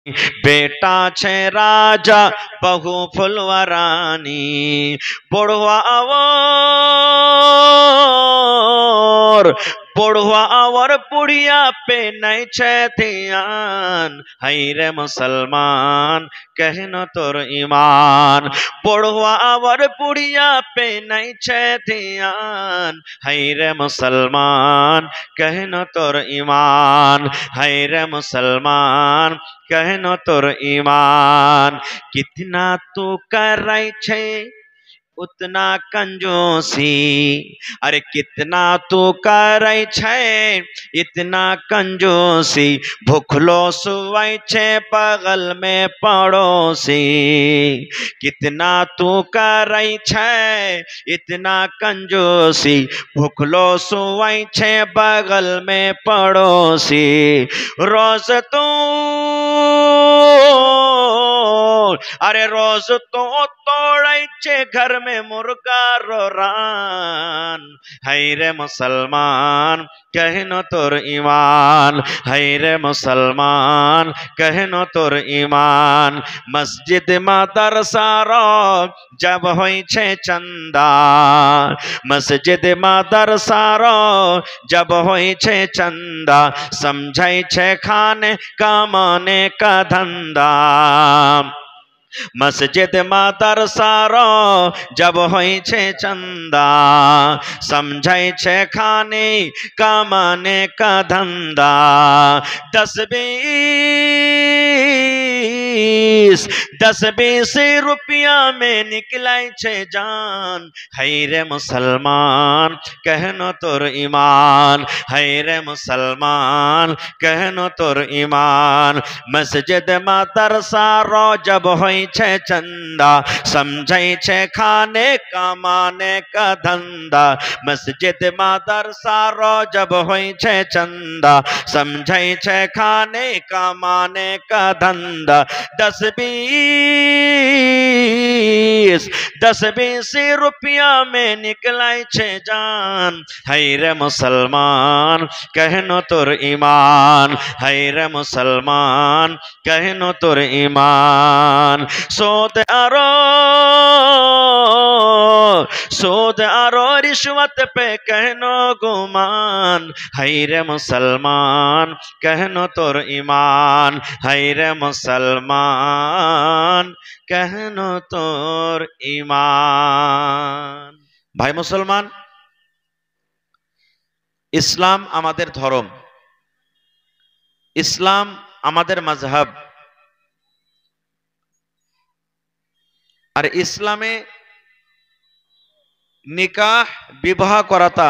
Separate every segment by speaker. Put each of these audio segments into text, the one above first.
Speaker 1: बेटा छे राजा बहु फुलवरानी बुढ़वा और बुढ़िया पे नहीं छे ध्यान हई रे मुसलमान कहनो तोर ईमान बुढ़वा और बुढ़िया पे नहीं छे ध्यान हई रे मुसलमान कहनो तोर ईमान हई रे मुसलमान कहनो तोर ईमान कितना तू कर छे उतना कंजूसी अरे कितना तू कर छे इतना कंजूसी भूखलो सुवाई छे बगल में पड़ोसी कितना तू कर छे इतना कंजूसी भूखलो सुवाई छे बगल में पड़ोसी रोज तू अरे रोज तो तोड़े छे घर में मुर्गा रोरान हई रे मुसलमान कहनो तोर ईमान हई रे मुसलमान कहनो तोर ईमान मस्जिद मदरसा रो जब होई छे चंदा मस्जिद मदरसा रो जब होई छे चंदा समझाई छे खाने कमाने का धंधा मस्जिद मदरसा रो जब होई छे चंदा समझाई छे खाने कमाने का धंधा 10-20 रुपया में निकलाई छे जान हई रे मुसलमान कहनो तोर ईमान हई रे मुसलमान कहनो तोर ईमान मस्जिद मदरसा रो जब होई छे चंदा समझाई छे खाने कमाने का धंधा मस्जिद मदरसा रो जब होई छे चंदा समझाई छे खाने कमाने का धंधा 10-20 रुपया में निकलाई छे जान हई रे मुसलमान कहनो तोर ईमान हई रे मुसलमान कहनो तोर ईमान सूद आरो रिश्वत पे कहनो गुमान हई रे मुसलमान कहनो तोर ईमान हई रे मुसलमान कहनो तोर ईमान भाई मुसलमान इस्लाम आमादेर धर्म इस्लाम आमादेर मजहब और इस्लामे निकाह विवाह कराता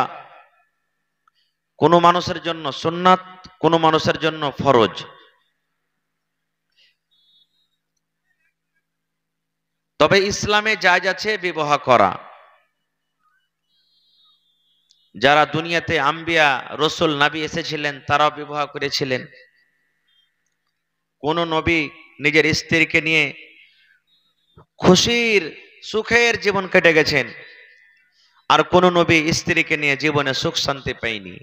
Speaker 1: कोनो मानुषेर जन्य सुन्नात कोनो मानुषेर जन्य फरज तबे इस्लामे जायज आछे विवाह करा যারা দুনিয়াতে আম্বিয়া রসুল নবী এসেছিলেন তারাও বিবাহ করেছিলেন কোন নবী নিজের স্ত্রীকে নিয়ে খুশির সুখের জীবন কেটে গেছেন আর কোন নবী স্ত্রীকে নিয়ে জীবনে সুখ শান্তি পায়নি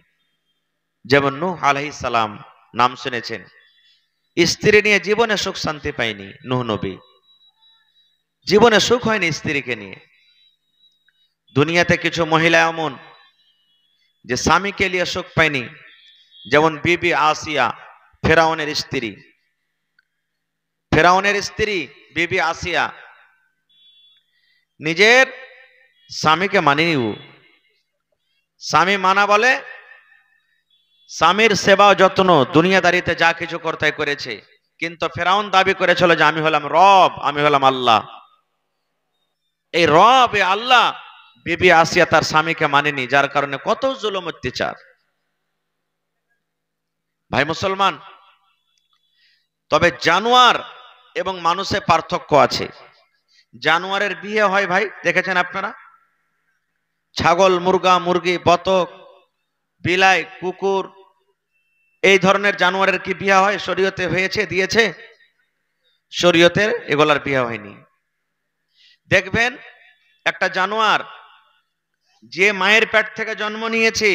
Speaker 1: যেমন নূহ আলাইহিস সালাম নাম শুনেছেন স্ত্রী নিয়ে জীবনে সুখ শান্তি পায়নি নূহ নবী জীবনে সুখ হয়নি স্ত্রীকে নিয়ে দুনিয়াতে কিছু মহিলা এমন যে স্বামীকে নিয়ে সুখ পায়নি যেমন বিবি আসিয়া ফেরাউনের স্ত্রী বিবি আসিয়া নিজের স্বামীকে মানেনি স্বামী মানা বলে স্বামীর সেবা যত্ন দুনিয়াদারিতে যা কিছু করতে করেছে কিন্তু ফেরাউন দাবি করেছিল যে আমি হলাম রব আমি হলাম আল্লাহ এই রব এ আল্লাহ বিবি আসিয়া তার স্বামীকে মানেনি যার কারণে কত জুলুম অত্যাচার ভাই মুসলমান তবে জানোয়ার এবং মানুষের পার্থক্য আছে জানোয়ারের বিয়ে হয় ভাই দেখেছেন আপনারা ছাগল মুরগা মুরগি বতক বিলাই কুকুর এই ধরনের জানোয়ারের কি বিয়ে হয় শরীয়তে হয়েছে দিয়েছে শরীয়তের এগুলার বিয়ে হয়নি দেখবেন একটা জানোয়ার যে মায়ের পেট থেকে জন্ম নিয়েছে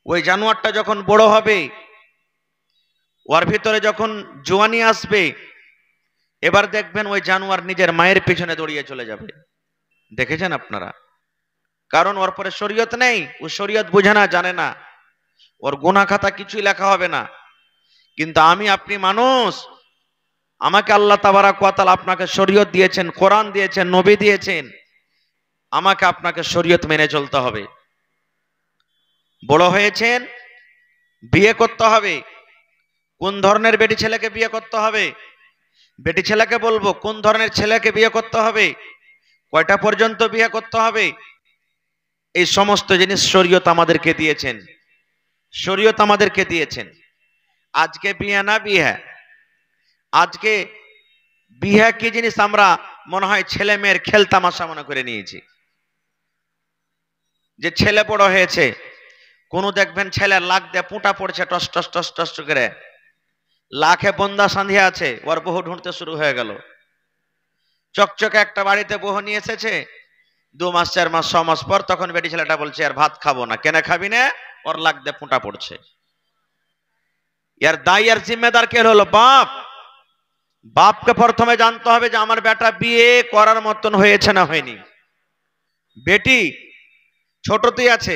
Speaker 1: ওই জানোয়ারটা যখন বড় হবে ওর ভিতরে যখন জোয়ানি আসবে, এবার দেখবেন ওই জানোয়ার নিজের মায়ের পিছনে দৌড়িয়ে চলে যাবে। দেখেছেন আপনারা? কারণ ওর পরে শরীয়ত নেই, ও শরীয়ত বোঝে না, জানে না, ওর গুনাহ খাতা কিছুই লেখা হবে না। কিন্তু আমি আপনি মানুষ, আমাকে আল্লাহ তাবারাক ওয়া তাআলা আপনাকে শরীয়ত দিয়েছেন, কোরআন দিয়েছেন, নবী দিয়েছেন, আমাকে আপনাকে শরীয়ত মেনে চলতে হবে। বড় হয়েছেন, বিয়ে করতে হবে। কোন ধরনের বেটি ছেলেকে বিয়ে করতে হবে? বেটি ছেলেকে বলবো কোন ধরনের ছেলেকে বিয়ে করতে হবে, কয়টা পর্যন্ত বিয়ে করতে হবে, এই সমস্ত জিনিস শরীয়ত আমাদেরকে দিয়েছেন। শরীয়ত আমাদেরকে দিয়েছেন। আজকে বিয়ে না বিয়ে, আজকে বিয়ে কি জিনিস আমরা মনে হয় ছেলে মেয়ের খেলতামাশা মনে করে নিয়েছি। যে ছেলে বড় হয়েছে, কোনো দেখবেন ছেলের লাখ দিয়ে পুঁটা পড়ছে টস টস টস টস করে, লাখে বন্দা সাঁধিয়ে আছে, ওর বহু ঢুঁড়তে শুরু হয়ে গেল। চকচকে একটা বাড়িতে বহু নিয়ে এসেছে, 2 মাস 4 মাস 6 মাস পর তখন বেটি ছেলেটা বলছে আর ভাত খাবো না। কেন খাবি না? ওর লাখ দিয়ে পুঁটা পড়ছে। এর দায়ী আর জিম্মেদার কে হলো? বাপ। বাপকে প্রথমে জানতে হবে যে আমার বেটা বিয়ে করার মতন হয়েছে না হয়নি। বেটি ছোটতেই আছে,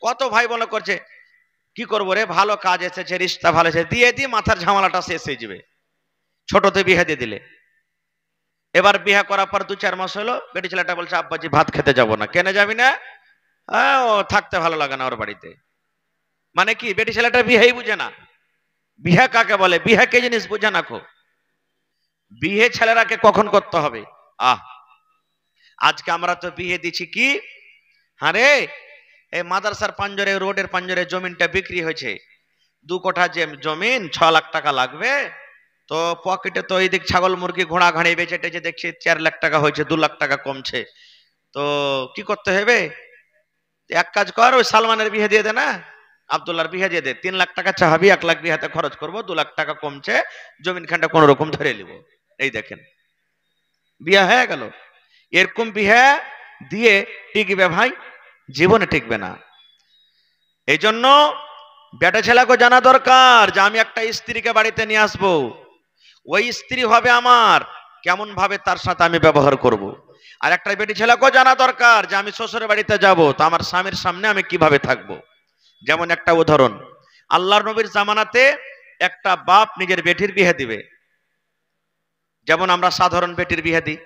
Speaker 1: কত ভাই বলে করছে, কি করবো রে, ভালো কাজ এসেছে, রিশতা ভালো এসেছে, দিয়ে দিয়ে মাথার ঝামেলাটা শেষ হয়ে যাবে। ছোটতে বিয়ে দিয়ে দিলে, এবার বিয়ে করার পর 2-4 মাস হলো, বেটি ছেলেটা বলছে আব্বাজি ভাত খেতে যাব না। কেন যাবি না? ও থাকতে ভালো লাগে না ওর বাড়িতে। মানে কি, বেটি ছেলেটা বিয়েই বুঝে না। বিয়ে কাকে বলে, বিয়ে কে জিনিস বুঝে না। বিয়ে ছেলেরাকে কখন করতে হবে? আজকে আমরা তো বিয়ে দিচ্ছি কি, হ্যাঁ রে, এই মাদ্রাসার পাঞ্জরে, রোডের পাঞ্জরে জমিনটা বিক্রি হয়েছে, 2 কোঠা যে জমিন, 6 লাখ টাকা লাগবে। তো পকেটে তো এইদিক ছাগল মুরগি ঘোড়া ঘাড়ি বেচে টেচে দেখছি 4 লাখ টাকা হয়েছে, 2 লাখ টাকা কমছে। তো কি করতে হবে? এক কাজ কর, ওই সালমানের বিয়ে দিয়ে দে না, আব্দুল্লাহর বিয়ে দিয়ে দে, 3 লাখ টাকা চাহাবি, 1 লাখ বিয়েতে খরচ করবো, 2 লাখ টাকা কমছে, জমিন খানটা কোন রকম ধরে নিব। এই দেখেন, বিয়ে হয়ে গেল। এরকম বিয়ে দিয়ে টিকবে ভাই? জীবনে টিকবে না। এই জন্য বেটা ছেলেকে জানা দরকার যে আমি একটা স্ত্রীকে বাড়িতে নিয়ে আসবো, ওই স্ত্রী হবে আমার, কেমন ভাবে তার সাথে আমি ব্যবহার করব। আর একটা বেটি ছেলেকেও জানা দরকার যে আমি শ্বশুরের বাড়িতে যাব, তো আমার স্বামীর সামনে আমি কিভাবে থাকবো। যেমন একটা উদাহরণ, আল্লাহর নবীর জামানাতে একটা বাপ নিজের বেটির বিয়ে দিবে, যেমন আমরা সাধারণ বেটির বিয়ে দিই।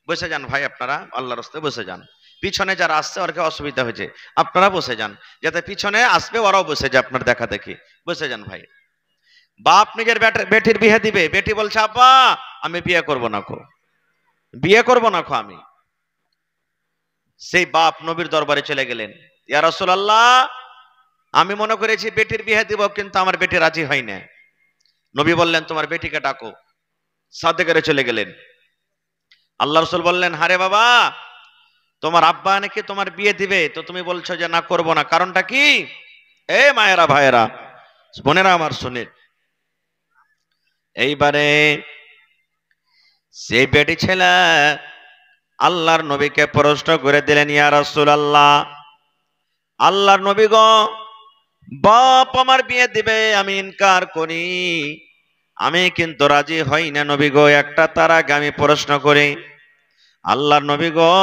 Speaker 1: বসে যান ভাই, আপনারা আল্লাহর রাস্তায় বসে যান, পিছনে যারা আসছে ওরকে অসুবিধা হয়েছে, আপনারা বসে যান, যাতে পিছনে আসবে ওরাও বসে যায়, আপনার দেখা দেখি বসে যান ভাই। বাপ নিজের বেটির বিয়ে দিবে, বেটি বলছে আব্বা আমি বিয়ে করব না খো, বিয়ে করব না খো আমি। সেই বাপ নবীর দরবারে চলে গেলেন, ইয়া রাসূলুল্লাহ আমি মনে করেছি বেটির বিয়ে দিব, কিন্তু আমার বেটি রাজি হয় না। নবী বললেন তোমার বেটিকে ডাকো। সাথে করে চলে গেলেন। আল্লাহ রাসূল বললেন হারে বাবা, তোমার আব্বা নাকি তোমার বিয়ে দিবে, তো তুমি বলছো যে না করব না, কারণটা কি? এ মায়েরা ভাইয়েরা বোনেরা আমার শুনে, এইবারে সেই বেটি ছেলে আল্লাহর নবীকে প্রশ্ন করে দিলেন, ইয়া রাসূলুল্লাহ আল্লাহর নবী গো, বাপ আমার বিয়ে দিবে, আমি ইনকার করি, আমি কিন্তু রাজি হই না নবী গো, একটা তার আগে আমি প্রশ্ন করি। আল্লাহর নবী গো,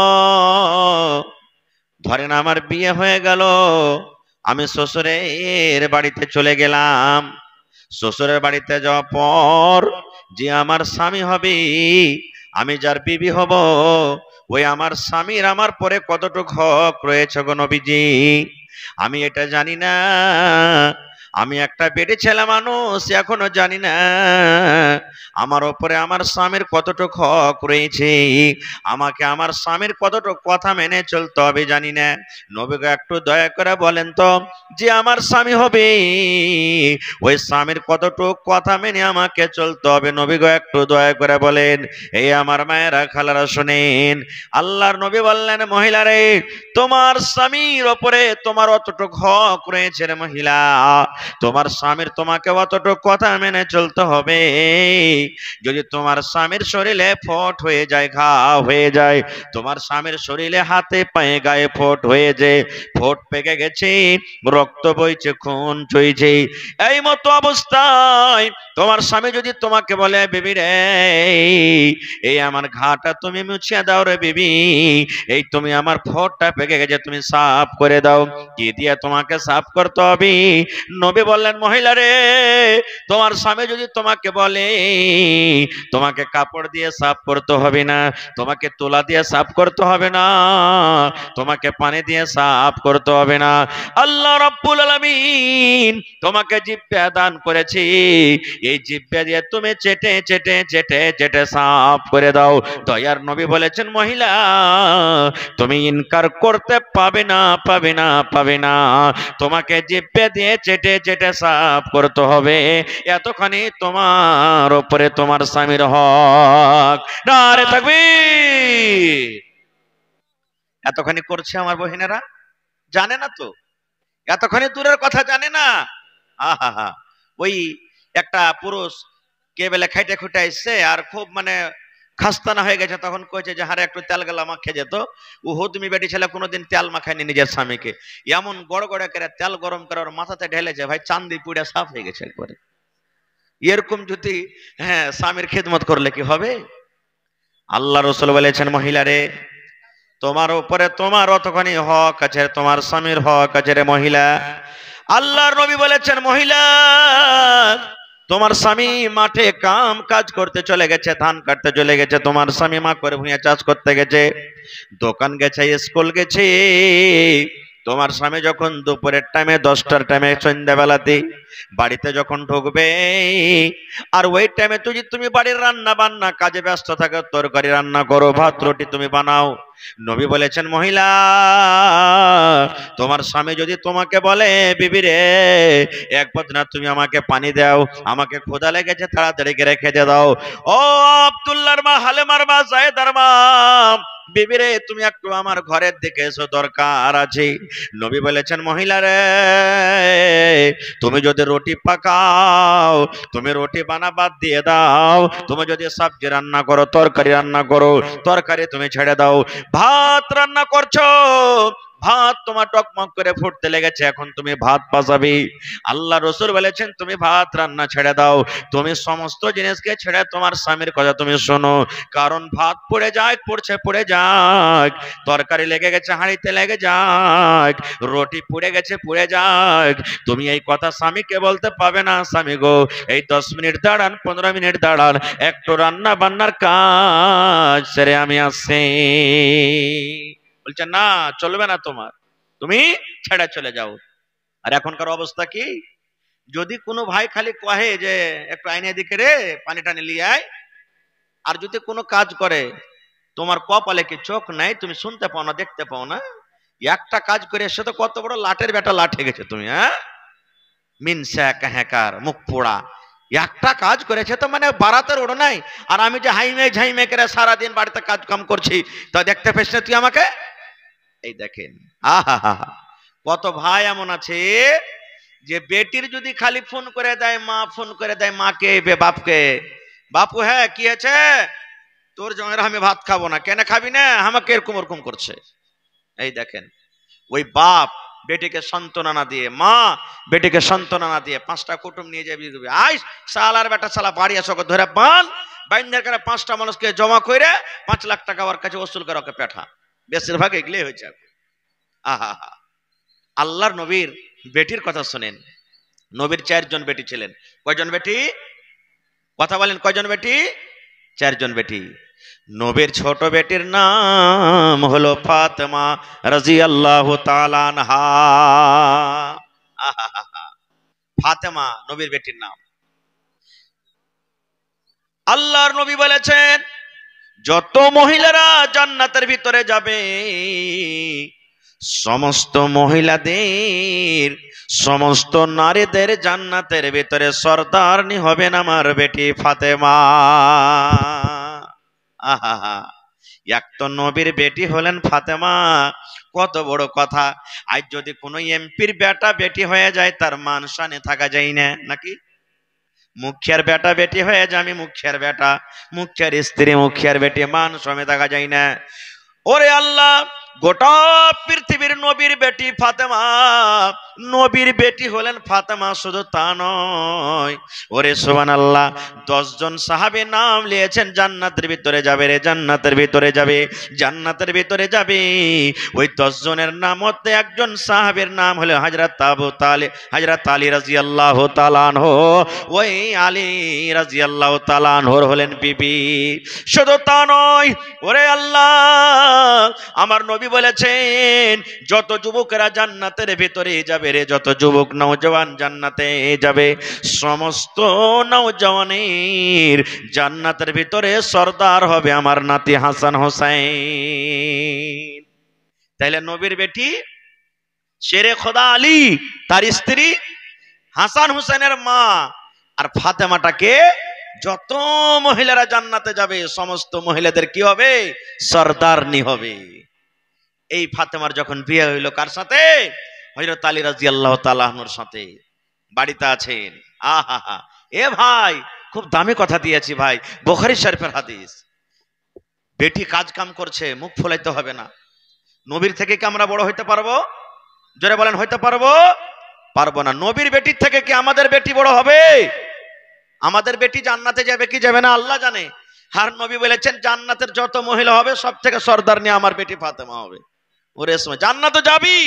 Speaker 1: ধরেন আমার বিয়ে হয়ে গেল, আমি শ্বশুরের বাড়িতে চলে গেলাম, শ্বশুরের বাড়িতে যাওয়ার পর যে আমার স্বামী হবে, আমি যার বিবি হব, ওই আমার স্বামীর আমার পরে কতটুকু হক রয়েছে গো নবীজি, আমি এটা জানি না। আমি একটা বেটে ছেলে মানুষ, এখনো জানি না আমার ওপরে আমার স্বামীর কতটুকু হক রয়েছে, আমাকে আমার স্বামীর কতটুকু কথা মেনে চলতে হবে জানি না। নবীকে একটু দয়া করে বলেন তো, যে আমার স্বামী হবে ওই স্বামীর কতটুকু কথা মেনে আমাকে চলতে হবে, নবীকে একটু দয়া করে বলেন। এই আমার মায়েরা খালারা শুনেন, আল্লাহর নবী বললেন মহিলারে, তোমার স্বামীর ওপরে তোমার অতটুকু হক রয়েছে রে মহিলা, তোমার স্বামীর তোমাকে অতটুকু কথা মেনে চলতে হবে। যদি তোমার স্বামীর শরীরে ফোট হয়ে যায়, ঘা হয়ে যায়, তোমার স্বামীর শরীরে হাতে পায়ে গায়ে ফোট হয়ে যায়, ফোট পেকে গেছে, রক্ত বইছে, খুন চইছে, এই মতো অবস্থায় তোমার স্বামী যদি তোমাকে বলে, বিবি রে এই আমার ঘাটা তুমি মুছিয়ে দাও রে বিবি, এই তুমি আমার ফোটটা পেকে গেছে তুমি সাফ করে দাও, কি দিয়ে তোমাকে সাফ করতে হবে? নবী বললেন, মহিলা রে তোমার স্বামী যদি তোমাকে বলে তোমাকে কাপড় দিয়ে সাফ করতে হবে না, তোমাকে তোলা দিয়ে সাফ করতে হবে না, তোমাকে পানি দিয়ে সাফ করতে হবে না, আল্লাহ রাব্বুল আলামিন তোমাকে জিহ্বা দান করেছি, এই জিহ্বা দিয়ে তুমি চেটে চেটে চেটে চেটে সাফ করে দাও। দয়ার নবী বলেছেন, মহিলা তুমি ইনকার করতে পাবে না, পাবে না, পাবে না, তোমাকে জিহ্বা দিয়ে চেটে চেটে সাফ করতে হবে, এতখানি তোমার উপরে তোমার স্বামীর হক। নারে তাকবীর। এতখানি করছে আমার বহিনেরা, জানে না তো, এতখানি দূরের কথা জানে না। আহা, ওই একটা পুরুষ কে বেলে খাইটে খুঁটে আসছে আর খুব মানে খাস্তানা হয়ে গেছে, তখন কইছে যে হারে একটু তেল গেলা মাখে যেত। ও তুমি বেটি ছেলে কোনোদিন তেল মাখায়নি নিজের স্বামীকে, এমন গড় গড়ে করে তেল গরম করে ওর মাথাতে ঢেলেছে, ভাই চান্দি পুড়ে সাফ হয়ে গেছে একবারে। এরকম যদি হ্যাঁ স্বামীর খেদমত করলে কি হবে? আল্লাহ রাসূল বলেছেন, মহিলা রে তোমার উপরে তোমার অতখানি হক আছে, তোমার স্বামীর হক আছে রে মহিলা। আল্লাহর নবী বলেছেন, মহিলা তোমার স্বামী মাঠে কাম কাজ করতে চলে গেছে, ধান কাটতে চলে গেছে, তোমার স্বামী মা করে ভুঁইয়া চাষ করতে গেছে, দোকান গেছে, স্কুল গেছে, তোমার স্বামী যখন দুপুরের টাইমে 10টার টাইমে সন্ধ্যাবেলাতে বাড়িতে যখন ঢুকবে, আর ওই টাইমে তুমি বাড়ির রান্না বান্না কাজে ব্যস্ত থাকো, তরকারি রান্না করো, ভাত রুটি তুমি বানাও, নবী বলেছেন, মহিলা তোমার স্বামী যদি তোমাকে বলে, বিবি রে এক বদনা তুমি আমাকে পানি দাও, আমাকে ক্ষুধা লেগেছে, তাড়াতাড়ি করে খেতে দাও, ও আব্দুল্লাহর মা, হালেমার মা, জায়েদার মা, বিবি রে তুমি একটু আমার ঘরের দিকে এসো, দরকার আছে। নবী বলেছেন, মহিলা রে তুমি যদি রুটি পাকাও, তুমি রুটি বানা বাদ দিয়ে দাও, তুমি যদি সবজি রান্না করো, তরকারি রান্না করো, তরকারি তুমি ছেড়ে দাও, ভাত রান্না করছো, ভাত তোমার টকমক করে ফুটতে লেগেছে, এখন তুমি ভাত পাসাবি, আল্লাহ রাসূল বলেছেন তুমি ভাত রান্না ছেড়ে দাও, তুমি সমস্ত জিনিসকে ছেড়ে তোমার স্বামীর কথা তুমি শোনো, কারণ ভাত পড়ে যায়, পড়ে যাক, তরকারি লেগে গেছে হাঁড়িতে লেগে যাক, রুটি পুড়ে গেছে পুড়ে যাক, তুমি এই কথা স্বামীকে বলতে পাবে না, স্বামী গো এই 10 মিনিট দাঁড়ান, 15 মিনিট দাঁড়ান, একটু রান্না বান্নার কাজ সেরে আমি আসছি। বলছে না, চলবে না তোমার, তুমি ছেড়ে চলে যাও। আর এখনকার অবস্থা কি, যদি কোনো ভাই খালি কহে যে একটু আইনে দিকে রে পানি টানি লিয়ে আয়, আর যদি কোনো কাজ করে, তোমার কপালে কি চোখ নাই, তুমি শুনতে পাও না, দেখতে পাও না, একটা কাজ করে এসে তো কত বড় লাটের বেটা লাঠে গেছে তুমি, হ্যাঁ মিনসা কাহাকার মুখ পোড়া, একটা কাজ করেছে তো মানে বারাতের ওড় নাই, আর আমি যে হাইমে ঝাইমে করে সারাদিন বাড়িতে কাজ কাম করছি, তা দেখতে পেছ না তুই আমাকে? এই দেখেন, আহা, কত ভাই এমন আছে যে বেটির যদি খালি ফোন করে দেয়, মা ফোন করে দেয় মাকে, বাপকে, বাপু হ্যাঁ কি আছে, তোর জমের আমি ভাত খাবো না, কেন খাবি না, আমাকে এরকম ওরকম করছে। এই দেখেন, ওই বাপ বেটিকে সান্ত্বনা না দিয়ে, মা বেটিকে সান্ত্বনা না দিয়ে 5টা কুটুম নিয়ে যাবি, আইস শালার বেটা, শালা বাড়ি আসো ধরে বান বাইন্দার করে 5টা মানুষকে জমা করে 5 লাখ টাকা ওর কাছে ওসুল করে ওকে পেঠা, বেশিরভাগ এগুলোই হয়েছে। আহা, আল্লাহর নবীর বেটির কথা শুনেন, নবীর 4 জন বেটি ছিলেন, কয়জন বেটি কথা বলেন, কয়জন বেটি? 4 জন বেটি। নবীর ছোট বেটির নাম হলো ফাতেমা রাদিয়াল্লাহু তাআলা আনহা। ফাতেমা নবীর বেটির নাম। আল্লাহর নবী বলেছেন, যত মহিলারা জান্নাতের ভিতরে যাবে, সমস্ত মহিলাদের, সমস্ত নারীদের জান্নাতের ভিতরে সরদারনি হবেন আমার বেটি ফাতেমা। আহা, এক তো নবীর বেটি হলেন ফাতেমা, কত বড় কথা। আজ যদি কোনো এমপির বেটা বেটি হয়ে যায় তার মান শানে থাকা যায় না নাকি? মুখিয়ার বেটা বেটি হয়ে যায়, আমি মুখিয়ার বেটা, মুখিয়ার স্ত্রী মুখিয়ার বেটি, মান সমেত থাকা যায় না। ওরে আল্লাহ, গোটা পৃথিবীর নবীর বেটি ফাতেমা, নবীর বেটি হলেন ফাতেমা, শুধু তা নয়, ওরে সুবহানাল্লাহ, 10 জন সাহাবী নাম লিয়েছেন জান্নাতের ভিতরে যাবে রে, জান্নাতের ভিতরে যাবে, জান্নাতের ভিতরে যাবে। ওই 10 জনের নাম মধ্যে একজন সাহাবীর নাম হলো হযরত আবু তালিব, হযরত আলী রাদিয়াল্লাহু তাআলা আনহু। ওই আলী রাদিয়াল্লাহু তাআলা আনহুর হলেন বিবি। শুধু তা নয়, ওরে আল্লাহ, আমার নবী বলেছেন যত যুবকেরা জান্নাতের ভিতরে যাবে রে, যত যুবক নওজওয়ান জান্নাতে যাবে, সমস্ত নওজওয়ানের জান্নাতের ভিতরে সরদার হবে আমার নাতি হাসান হোসেন। তাইলে নবীর বেটি শেরে খোদা আলী, তার স্ত্রী হাসান হোসেনের মা, আর ফাতেমাটাকে যত মহিলারা জান্নাতে যাবে সমস্ত মহিলাদের কি হবে? সরদারনি হবে। এই ফাতেমার যখন বিয়ে হইল কার সাথে? হযরত আলী রাদিয়াল্লাহু তাআলা আনহুর সাথে। বাড়িতে আছেন, আহা এ ভাই খুব দামি কথা দিয়েছি ভাই, বুখারী শরীফের হাদিস। বেটি কাজ কাম করছে, মুখ ফোলাইতে হবে না। নবীর থেকে কি আমরা বড় হইতে পারবো? জোরে বলেন, হইতে পারবো? পারবো না। নবীর বেটির থেকে কি আমাদের বেটি বড় হবে? আমাদের বেটি জান্নাতে যাবে কি যাবে না আল্লাহ জানে। আর নবী বলেছেন জান্নাতের যত মহিলা হবে সব থেকে সর্দার নিয়ে আমার বেটি ফাতেমা হবে। ওরে সময় জান্নাতে যাবি,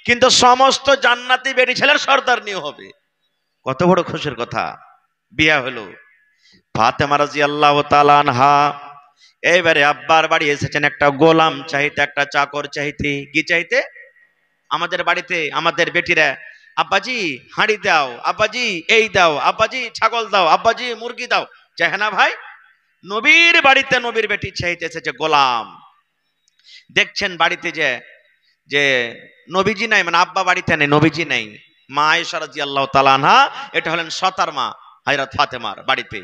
Speaker 1: কিন্তু সমস্ত জান্নাতি বেটি ছেলের সর্দার নিয়ে হবে। কত বড় খুশির কথা। বিয়া হলো ফাতেমা রাদিয়াল্লাহু তাআলা আনহা। এইবারে আব্বার বাড়ি এসেছেন একটা গোলাম চাইতে, একটা চাকর চাইতে। কি চাইতে? আমাদের বাড়িতে আমাদের বেটিরা, আব্বাজি হাঁড়ি দাও, আব্বাজি এই দাও, আব্বাজি ছাগল দাও, আব্বাজি মুরগি দাও, চাই না ভাই? নবীর বাড়িতে নবীর বেটি চাইতে এসেছে গোলাম। দেখছেন বাড়িতে যে যে নবীজি নাই, মানে আব্বা বাড়িতে নেই, নবীজি নেই। মা আয়েশা রাদিয়াল্লাহু তাআলা আনহা, এটা হলেন সতার মা হযরত ফাতেমার বাড়িতে।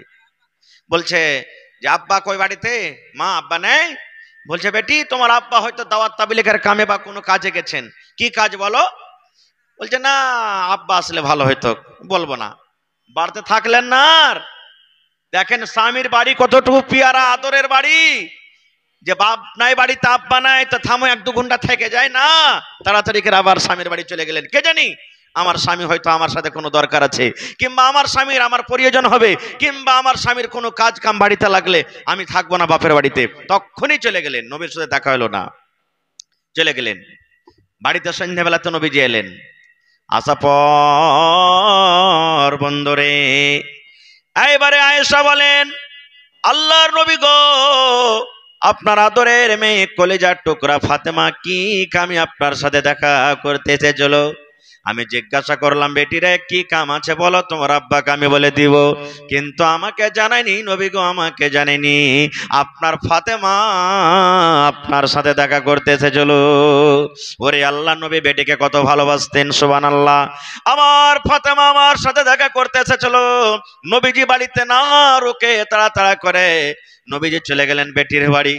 Speaker 1: বলছে যে আব্বা কই বাড়িতে? মা আব্বা নেই। বলছে বেটি তোমার আব্বা হয়তো দাওয়াত তাবলীগের কামে বা কোনো কাজে গেছেন। কি কাজ বলো? বলছে না আব্বা আসলে ভালো হইতো, বলবো না। বাড়িতে থাকলেন না। আর দেখেন স্বামীর বাড়ি কতটুকু পিয়ারা আদরের বাড়ি, যে বাপ নাই বাড়িতে আব্বা নাই, তো থামো 1-2 ঘন্টা থেকে যায় না, তাড়াতাড়ি করে আবার স্বামীর বাড়ি চলে গেলেন। কে জানি আমার স্বামী হয়তো আমার সাথে কোনো দরকার আছে, কিংবা আমার স্বামীর আমার প্রয়োজন হবে, কিংবা আমার স্বামীর কোনো কাজ কাম বাড়িতে লাগলে আমি থাকবো না বাপের বাড়িতে। তখনই চলে গেলেন, নবীর সাথে দেখা হলো না, চলে গেলেন বাড়িতে। সন্ধ্যাবেলাতে নবীজি এলেন। আসা পর বন্দরে এইবারে আয়েশা বলেন, আল্লাহর নবী গো, আপনার আদরের মেয়ে কলিজার টুকরা ফাতেমা কি কামে আপনার সাথে দেখা করতে এসেছিল? আমি জিজ্ঞাসা করলাম বেটিরে কি কাম আছে বলো, তোমার আব্বাকে আমি বলে দিব। কিন্তু আমাকে জানায়নি নবী গো, আমাকে জানায়নি আপনার ফাতেমা আপনার সাথে দেখা করতে এসেছিল। ওরে আল্লাহ নবী বেটিকে কত ভালোবাসতেন, সুবহানাল্লাহ। আমার ফাতেমা আমার সাথে দেখা করতে এসেছিল। নবীজি বাড়িতে না রুকে তাড়াতাড়া করে নবীজি চলে গেলেন বেটির বাড়ি।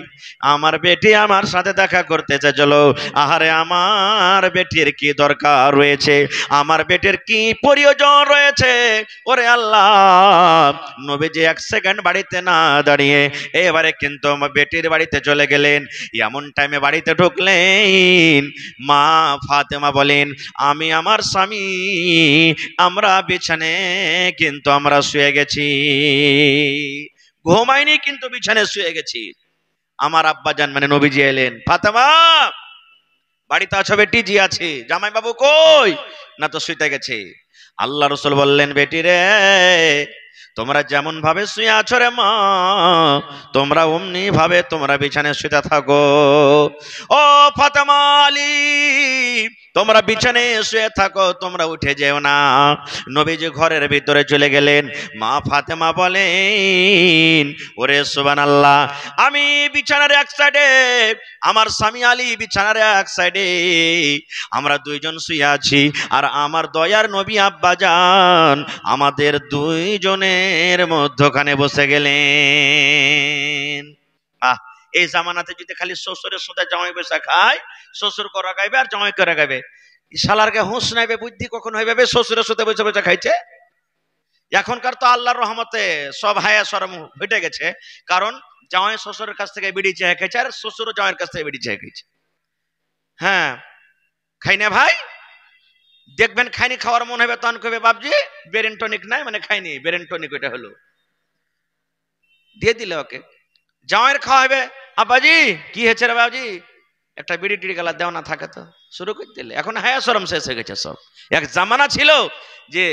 Speaker 1: আমার বেটি আমার সাথে দেখা করতে চেয়েছিল। আহারে আমার বেটির কি দরকার রয়েছে, আমার বেটির কি প্রয়োজন রয়েছে, ওরে আল্লাহ। নবীজি 1 সেকেন্ড বাড়িতে না দাঁড়িয়ে এবারে কিন্তু আমার বেটির বাড়িতে চলে গেলেন। এমন টাইমে বাড়িতে ঢুকলেন মা ফাতেমা বলেন, আমি আমার স্বামী আমরা বিছানে কিন্তু আমরা শুয়ে গেছি, ঘুমাইনি কিন্তু বিছানায় শুয়ে গেছি। আমার আব্বা জান মানে নবীজি এলেন, ফাতেমা বাড়িতে আছো বেটি? জি আছি। জামাই বাবু কই? না তো শুইতে গেছে। আল্লাহ রাসূল বললেন, বেটি রে তোমরা যেমন ভাবে শুয়ে আছো রে মা, তোমরা অমনি ভাবে তোমরা বিছানায় শুতে থাকো। ও ফাতেমা আলী, তোমরা বিছানায় শুয়ে থাকো, তোমরা উঠে যেও না। নবীজি ঘরের ভিতরে চলে গেলেন। মা ফাতেমা বলেন, ওরে সুবহানাল্লাহ, আমি বিছানার এক সাইডে, আমার স্বামী আলী বিছানার এক সাইডে, আমরা 2 জন শুয়ে আছি। আর আমার দয়ার নবী আব্বা জান আমাদের 2 জনের মধ্যখানে বসে গেলেন। এই জামানাতে যদি খালি শ্বশুরের সাথে জামাই বসে খায়, শ্বশুর করা গাইবে আর জামাই করে গাইবে, শালারকে হুঁশ নাইবে, বুদ্ধি কখন হইবে শ্বশুরের সাথে বসে বসে খাইছে। এখনকার তো আল্লাহর রহমতে সব হায়া শরম হটে গেছে, কারণ জামাই শ্বশুরের কাছ থেকে বিড়ি চেয়ে খেয়েছে আর শ্বশুরও জামাইয়ের কাছ থেকে বিড়ি চেয়ে খেয়েছে। হ্যাঁ, খাই না ভাই, দেখবেন খাইনি, খাওয়ার মন হবে তখন কবে বাবজি ব্রেন টনিক নাই, মানে খাইনি ব্রেন টনিক, ওইটা হলো দিয়ে দিলে ওকে। জামাইয়ের খাওয়া হবে, আব্বাজি কি হয়েছে রে বাবজি, একটা বিড়ি টিড়ি গেলা দেও না, থাকে তো শুরু করে দিলে। এখন হায়া শরম শেষ হয়ে গেছে সব। এক জামানা ছিল যে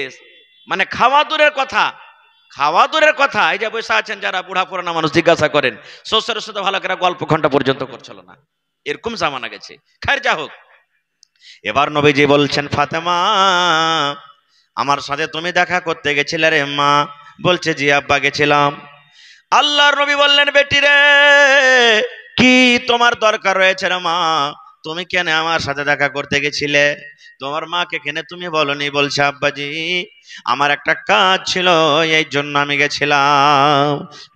Speaker 1: মানে খাওয়া দূরের কথা, খাওয়া দূরের কথা, এই যে বসে আছেন যারা বুড়া পুরানা মানুষ, জিজ্ঞাসা করেন শ্বশুরের সাথে ভালো করে গল্প ঘন্টা পর্যন্ত করছিল না, এরকম জামানা গেছে। খায়ের যা হোক, এবার নবীজি বলছেন ফাতেমা আমার সাথে তুমি দেখা করতে গেছিলে রে মা? বলছে জি আব্বা গেছিলাম। আল্লাহর নবী বললেন বেটি রে কি তোমার দরকার রয়েছে রে মা, তুমি কেন আমার সাথে দেখা করতে গেছিলে? তোমার মাকে কেন তুমি বলনি? বলছে আব্বাজি আমার একটা কাজ ছিল এই জন্য আমি গেছিলাম।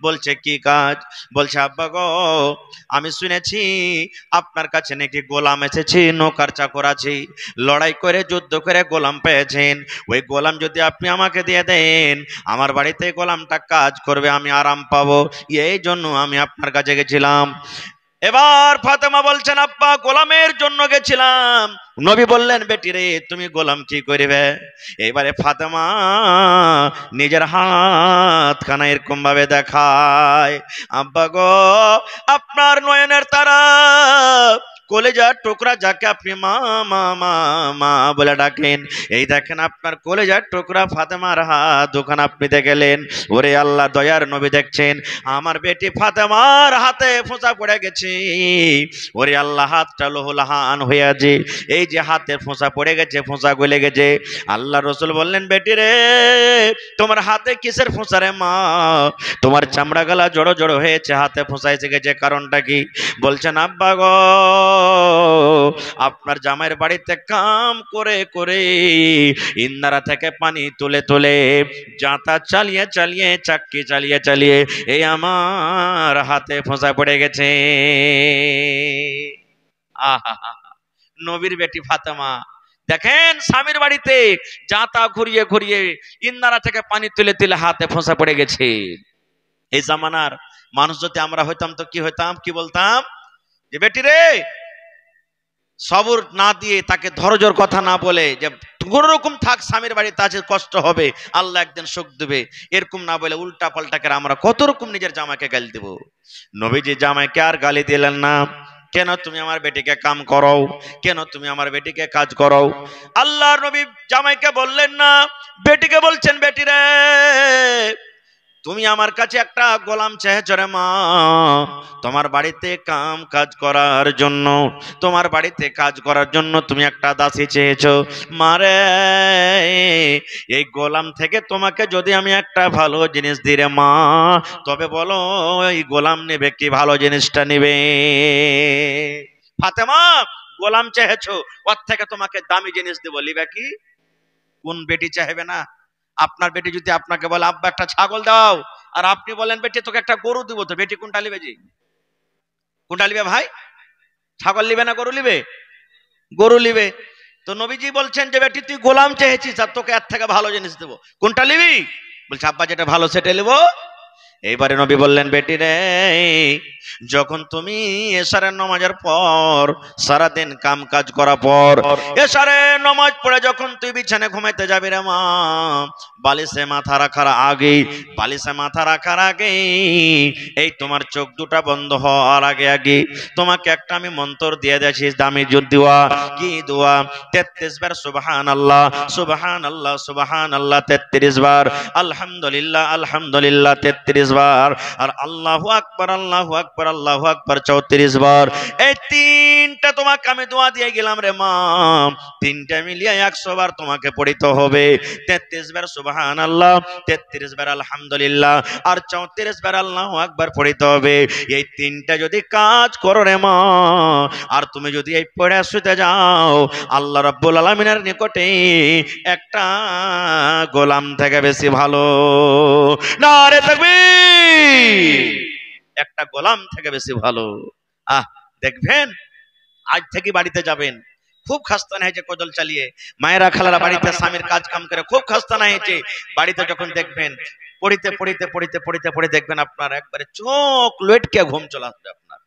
Speaker 1: বলছে কি কাজ? বলছে আব্বা গো আমি শুনেছি আপনার কাছে নাকি গোলাম এসেছি, নৌকার চাকর আছি, লড়াই করে যুদ্ধ করে গোলাম পেয়েছেন, ওই গোলাম যদি আপনি আমাকে দিয়ে দেন আমার বাড়িতে গোলামটা কাজ করবে, আমি আরাম পাবো, এই জন্য আমি আপনার কাছে গেছিলাম। এবার ফাতেমা বলছেন আব্বা গোলামের জন্য গেছিলাম। নবী বললেন বেটি রে তুমি গোলাম কি করবে? এবারে ফাতেমা নিজের হাত খানা এরকম ভাবে দেখায়, আব্বা গো আপনার নয়নের তারা কলেজার টুকরা যাকে আপনি মা মা মা মা বলে ডাকেন, এই দেখেন আপনার কলেজার টুকরা ফাতেমার হাত দোকান আপনি দেখলেন। ওরে আল্লাহ দয়ার নবী দেখছেন আমার বেটি ফাতেমার হাতে ফোঁচা পড়ে গেছে। ওরে আল্লাহ হাতটা লোহলাহান হয়ে আছে, এই যে হাতে ফোঁচা পড়ে গেছে, ফোঁচা গলে গেছে। আল্লাহ রসুল বললেন বেটি রে তোমার হাতে কিসের ফোঁচা রে মা? তোমার চামড়া গলা জড়ো জড়ো হয়েছে, হাতে ফোঁচা এসে গেছে, কারণটা কি? বলছেন আব্বা গো আপনার জামাইয়ের বাড়িতে কাম করে করে ইন্দারা থেকে পানি তুলে তুলে জাঁতা চালিয়ে চালিয়ে চাক্কি চালিয়ে চালিয়ে এই আমার হাতে ফোঁসা পড়ে গেছে। আহা নবীর বেটি ফাতেমা দেখেন স্বামীর বাড়িতে জাঁতা ঘুরিয়ে ঘুরিয়ে ইন্দারা থেকে পানি তুলে তুলে হাতে ফোঁসা পড়ে গেছে। এই জামানার মানুষ যদি আমরা হইতাম তো কি হইতাম, কি বলতাম যে বেটি রে সবর না দিয়ে তাকে ধৈর্যের কথা না বলে যে কোন রকম থাক স্বামীর বাড়িতে আছে কষ্ট হবে আল্লাহ একদিন সুখ দেবে, এরকম না বলে উল্টা পাল্টা করে আমরা কত রকম নিজের জামাইকে গালি দেব। নবীজি জামাইকে আর গালি দিলেন না। কেন তুমি আমার বেটিকে কাম করাও, কেন তুমি আমার বেটিকে কাজ করাও? আল্লাহর নবী জামাইকে বললেন না, বেটিকে বলছেন বেটি রে তুমি আমার কাছে একটা গোলাম চেয়েছ রে মা, তোমার বাড়িতে কাম কাজ করার জন্য, তোমার বাড়িতে কাজ করার জন্য তুমি একটা দাসী চেয়েছো। মারে এই গোলাম থেকে তোমাকে যদি আমি একটা ভালো জিনিস দিই রে মা, তবে বলো এই গোলাম নেবে কি ভালো জিনিসটা নেবে? ফাতেমা গোলাম চেয়েছো, ওর থেকে তোমাকে দামি জিনিস দেবো, লিবে কি? কোন বেটি চাইবে না? আপনার বেটি যদি আপনাকে বলে আব্বা একটা ছাগল দাও, আর আপনি বলেন বেটি তোকে একটা গরু দিব, তো বেটি কোনটা লিবে? জি কোনটা লিবে ভাই? ছাগল লিবে না গরু লিবে? গরু লিবে। তো নবীজি বলছেন যে বেটি তুই গোলাম চেয়েছিস আর তোকে এর থেকে ভালো জিনিস দেবো, কোনটা লিবি? বলছে আব্বা যেটা ভালো সেটা লিবো। এইবারে নবী বললেন বেটি রে যখন তুমি এশারের নামাজের পর সারাদিন কাম কাজ করার পর এশারের নামাজ পড়ে যখন তুই বিছানায় ঘুমাইতে যাবি রে মা, বালিশে মাথা রাখার আগে, বালিশে মাথা রাখার আগে এই তোমার চোখ দুটা বন্ধ হওয়ার আগে আগে তোমাকে একটা আমি মন্ত্র দিয়ে দিয়েছি, দামি দোয়া। কি দোয়া? 33 বার সুবহানাল্লাহ সুবহানাল্লাহ সুবহানাল্লাহ 33 বার, আলহামদুলিল্লাহ আলহামদুলিল্লাহ 33 বার, আর আল্লাহু আকবার আল্লাহু আকবার আল্লাহু আকবার 34 বার। এই তিনটা তোমাকে আমি দোয়া দিয়ে গেলাম রে মা, তিনটা মিলিয়ে 100 বার তোমাকে পড়িতে হবে। 33 বার সুবহানাল্লাহ, 33 বার আলহামদুলিল্লাহ, আর 34 বার আল্লাহু আকবার পড়িতে হবে। এই তিনটা যদি কাজ করো রে মা, আর তুমি যদি এই পড়ে শুতে যাও, আল্লাহ রাব্বুল আলামিনের নিকটে একটা গোলাম থেকে বেশি ভালো। নারে তাকবীর! একটা গোলাম থেকে বেশি ভালো। আহ, দেখবেন আজ থেকে বাড়িতে যাবেন, খুব খাস্তানা হয়েছে কোদল চালিয়ে, মায়েরা খালারা বাড়িতে স্বামীর কাজ কাম করে খুব খাস্তানা হয়েছে, বাড়িতে যখন দেখবেন পড়িতে পড়িতে পড়িতে পড়িতে পড়ে দেখবেন আপনার একবারে চোখ লটকে ঘুম চলে আসবে, আপনার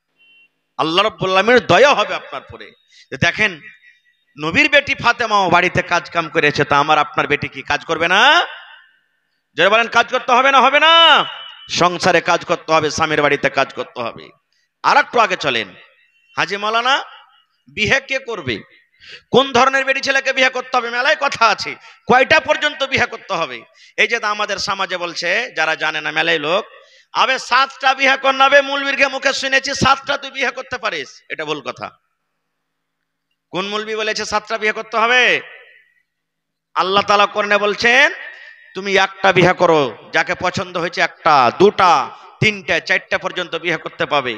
Speaker 1: আল্লাহ রাব্বুল আলামিনের দয়া হবে আপনার পরে। দেখেন নবীর বেটি ফাতেমাও বাড়িতে কাজ কাম করেছে, তা আমার আপনার বেটি কি কাজ করবে না? যারা বলেন কাজ করতে হবে না, হবে না? সংসারে কাজ করতে হবে, স্বামীর বাড়িতে কাজ করতে হবে। আর একটু আগে চলেন, হাজি মাওলানা বিয়ে কে করবে, কোন ধরনের বেটি ছেলেকে বিয়ে করতে হবে, মেলায় কথা আছে, কয়টা পর্যন্ত বিয়ে করতে হবে। এই যে আমাদের সমাজে বলছে, যারা জানে না মেলায় লোক, আবে 7টা বিয়ে কর নাবে, মৌলবীর মুখে শুনেছি 7টা তুই বিয়ে করতে পারিস, এটা ভুল কথা। কোন মৌলবী বলেছে 7টা বিয়ে করতে হবে? আল্লাহ তাআলা কোরআনে বলছেন তুমি একটা বিয়ে করো, যাকে পছন্দ হয়েছে একটা, দুটা, তিনটা, 4টা পর্যন্ত বিয়ে করতে পাবে।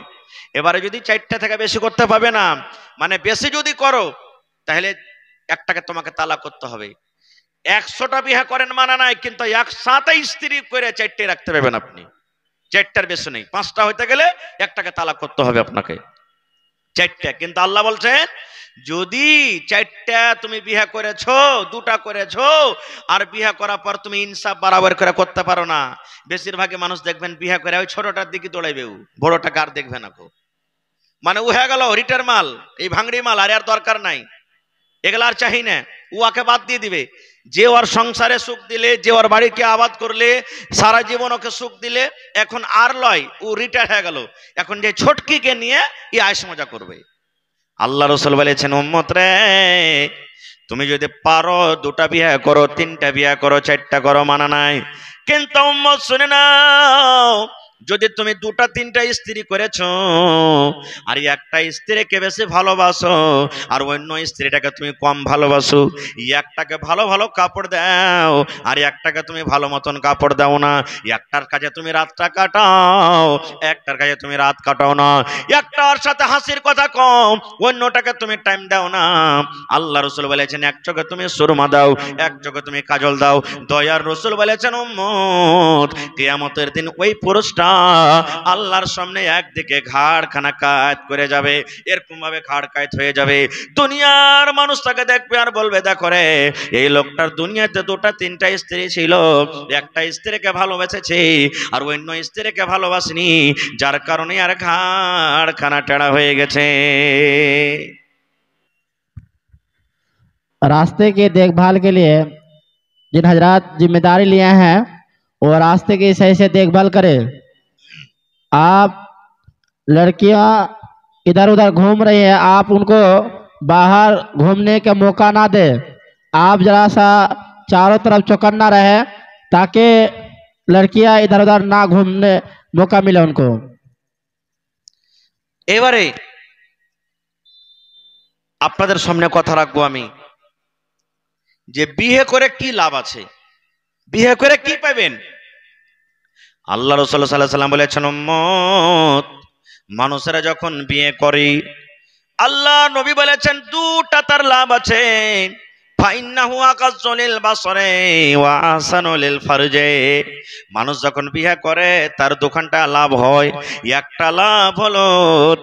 Speaker 1: এবারে যদি 4টা থেকে বেশি করতে পাবে না, মানে বেশি যদি করো তাহলে একটাকে তোমাকে তালাক করতে হবে। 100টা বিয়ে করেন মানা নাই, কিন্তু একসাথে স্ত্রী করে 4টে রাখতে পারবেন আপনি, 4টার বেশি নেই। 5টা হইতে গেলে একটাকে তালাক করতে হবে আপনাকে, 4টা। কিন্তু আল্লাহ বলছেন যদি 4টা তুমি বিয়ে করেছো, 2টা করেছো, আর বিয়ে করার পর তুমি ইনসাফ বরাবর করে করতে পারো না, বেশিরভাগই মানুষ দেখবেন বিয়ে করে ওই ছোটটার দিকে দৌড়াইবে, বড়টাকে আর দেখবে না কো, মানে ও হয়ে গেল রিটার মাল, এই ভাঙড়ি মাল, আর দরকার নাই, এগুলা আর চাই না, উহাকে বাদ দিয়ে দিবে। যে ওর সংসারে সুখ দিলে, যে ওর বাড়িকে আবাদ করলে, সারা জীবন ওকে সুখ দিলে, এখন আর লয়, ও রিটায়ার হয়ে গেল, এখন যে ছোটকিকে নিয়ে ই আয়েশ মজা করবে। আল্লাহ রাসূল বলেছেন উম্মত রে, তুমি যদি পারো 2টা বিয়ে করো, 3টা বিয়ে করো, 4টা করো, মানা নাই। কিন্তু উম্মত শুনে নাও, যদি তুমি 2টা 3টা স্ত্রী করেছো, আর একটা স্ত্রীকে বেশি ভালোবাসো, আর অন্য স্ত্রীটাকে তুমি কম ভালোবাসো, একটাকে ভালো ভালো কাপড় দাও, আর একটাকে তুমি ভালো মতন কাপড় দাও না, একটার কাছে তুমি রাতটা কাটাও, একটার কাছে তুমি রাত কাটাও না, একটার সাথে হাসির কথা কম, অন্যটাকে তুমি টাইম দাও না। আল্লাহ রাসূল বলেছেন এক চোখে তুমি সুরমা দাও, এক চোখে তুমি কাজল দাও। দয়ার রাসূল বলেছেন উম্মত কিয়ামতের দিন ওই পুরুষটা আল্লাহর সামনে একদিকে ঘাড়খানা কাত করে যাবে, এরকম ভাবে ঘাড় কাত হয়ে যাবে, দুনিয়ার মানুষ তাকে দেখবে আর বলবে দেখো রে, এই লোকটার দুনিয়াতে 2টা 3টা স্ত্রী ছিল, একটা স্ত্রীকে ভালোবেসেছে আর অন্য স্ত্রীকে ভালোবাসেনি, যার কারণে আর ঘাড়খানা টেढ़ा হয়ে गए।
Speaker 2: रास्ते के देखभाल के लिए जिन हजरात जिम्मेदारी लिए हैं वो रास्ते की सही से देखभाल करें। आप लड़कियां इधर उधर घूम रही हैं, आप उनको बाहर घूमने का मौका ना दें। आप जरा सा चारों तरफ चौकन्ना रहे ताकि लड़कियां इधर उधर ना घूमने मौका मिले उनको।
Speaker 1: এবারে আপনাদের সামনে কথা রাখবো আমি, যে বিয়ে করে কি লাভ আছে, বিয়ে করে কি পাবেন। আল্লাহ রাসূল সাল্লাল্লাহু আলাইহি ওয়াসাল্লাম বলেছেন উম্মত মানুষেরা যখন বিয়ে করে, আল্লাহ নবী বলেছেন 2টা তার লাভ আছে, ফাইন্নাহু আকাজ্জুলিল বাসরে ওয়া আহসানুল ফারজে। মানুষ যখন বিয়ে করে তার 2খানটা লাভ হয়, একটা লাভ হলো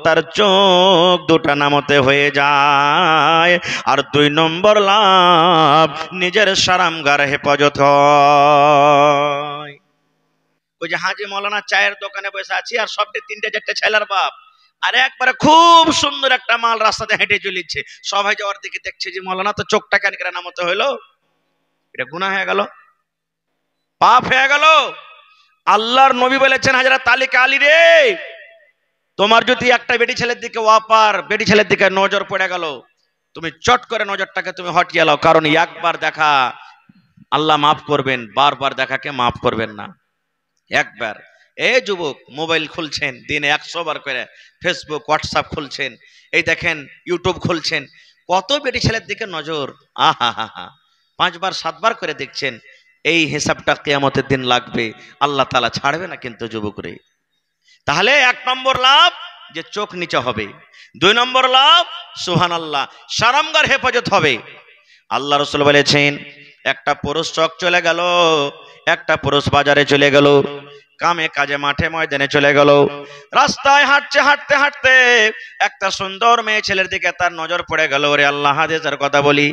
Speaker 1: তার চোখ 2টা নামতে হয়ে যায়, আর 2 নম্বর লাভ নিজের সারামগার হেফাজত হয়। ওই যে হাজি মাওলানা চায়ের দোকানে বসে আছি আর সবটি 3টে 4টে ছেলের বাপ, আর একবারে খুব সুন্দর একটা মাল রাস্তাতে হেঁটে চলেছে, সবাই যাওয়ার দিকে দেখছে যে মাওলানা তো চোখটা কেন করে নামতে হইলো, এটা গুনাহ হয়ে গেল, পাপ হয়ে গেল। আল্লাহর নবী বলেছেন হযরত আলীকে, আলী রে তোমার যদি একটা বেটি ছেলের দিকে ওয়াপার বেটি ছেলের দিকে নজর পড়ে গেল, তুমি চট করে নজরটাকে তুমি হটিয়ে নাও, কারণ একবার দেখা আল্লাহ মাফ করবেন, বারবার দেখাকে মাফ করবেন না। একবার এই যুবক মোবাইল খুলছেন দিনে 100 বার করে, ফেসবুক হোয়াটসঅ্যাপ খুলছেন, এই দেখেন ইউটিউব খুলছেন, কত বেটি ছেলের দিকে নজর, আহা হা হা 5 বার 7 বার করে দেখছেন, এই হিসাবটা কিয়ামতের দিন লাগবে, আল্লাহ তাআলা ছাড়বে না কিন্তু যুবক রে। তাহলে 1 নম্বর লাভ যে চোখ নিচে হবে, 2 নম্বর লাভ সুবহানাল্লাহ সারামগার হেফাজত হবে। আল্লাহ রাসূল বলেছেন একটা পুরুষ চক চলে গেল, একটা পুরুষ বাজারে চলে গেল, কামে কাজে মাঠে ময়দানে চলে গেল। রাস্তায় হাঁটছে, হাঁটতে হাঁটতে একটা সুন্দর মেয়ে ছেলের দিকে তার নজর পড়ে গেল। ওরে আল্লাহ, হাদিসের কথা বলি,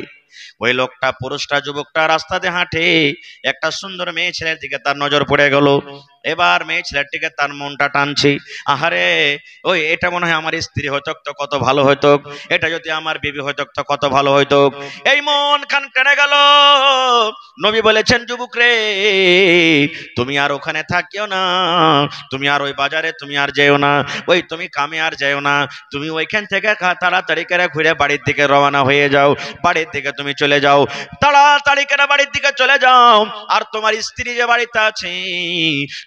Speaker 1: ওই লোকটা, পুরুষটা, যুবকটা রাস্তাতে হাঁটে, একটা সুন্দর মেয়ে ছেলের দিকে তার নজর পড়ে গেল। এবার মেয়ে ছেলেটিকে তার মনটা টানছে, আহারে ওই এটা মনে হয় আমার স্ত্রী হইতো তো কত ভালো হইতো, এটা যদি আমার বিবি হইতো তো কত ভালো হইতো। এই মন খান টেনে গেল। নবী বলেছেন, যুবক রে, তুমি আর ওখানে থাকিও না, তুমি আর ওই বাজারে তুমি আর যেও না, ওই তুমি কামে আর যেও না, তুমি ওইখান থেকে তাড়াতাড়ি করে ঘুরে বাড়ির দিকে রওনা হয়ে যাও, বাড়ির দিকে তুমি চলে যাও, তাড়াতাড়ি করে বাড়ির দিকে চলে যাও। আর তোমার স্ত্রী যে বাড়িতে আছে,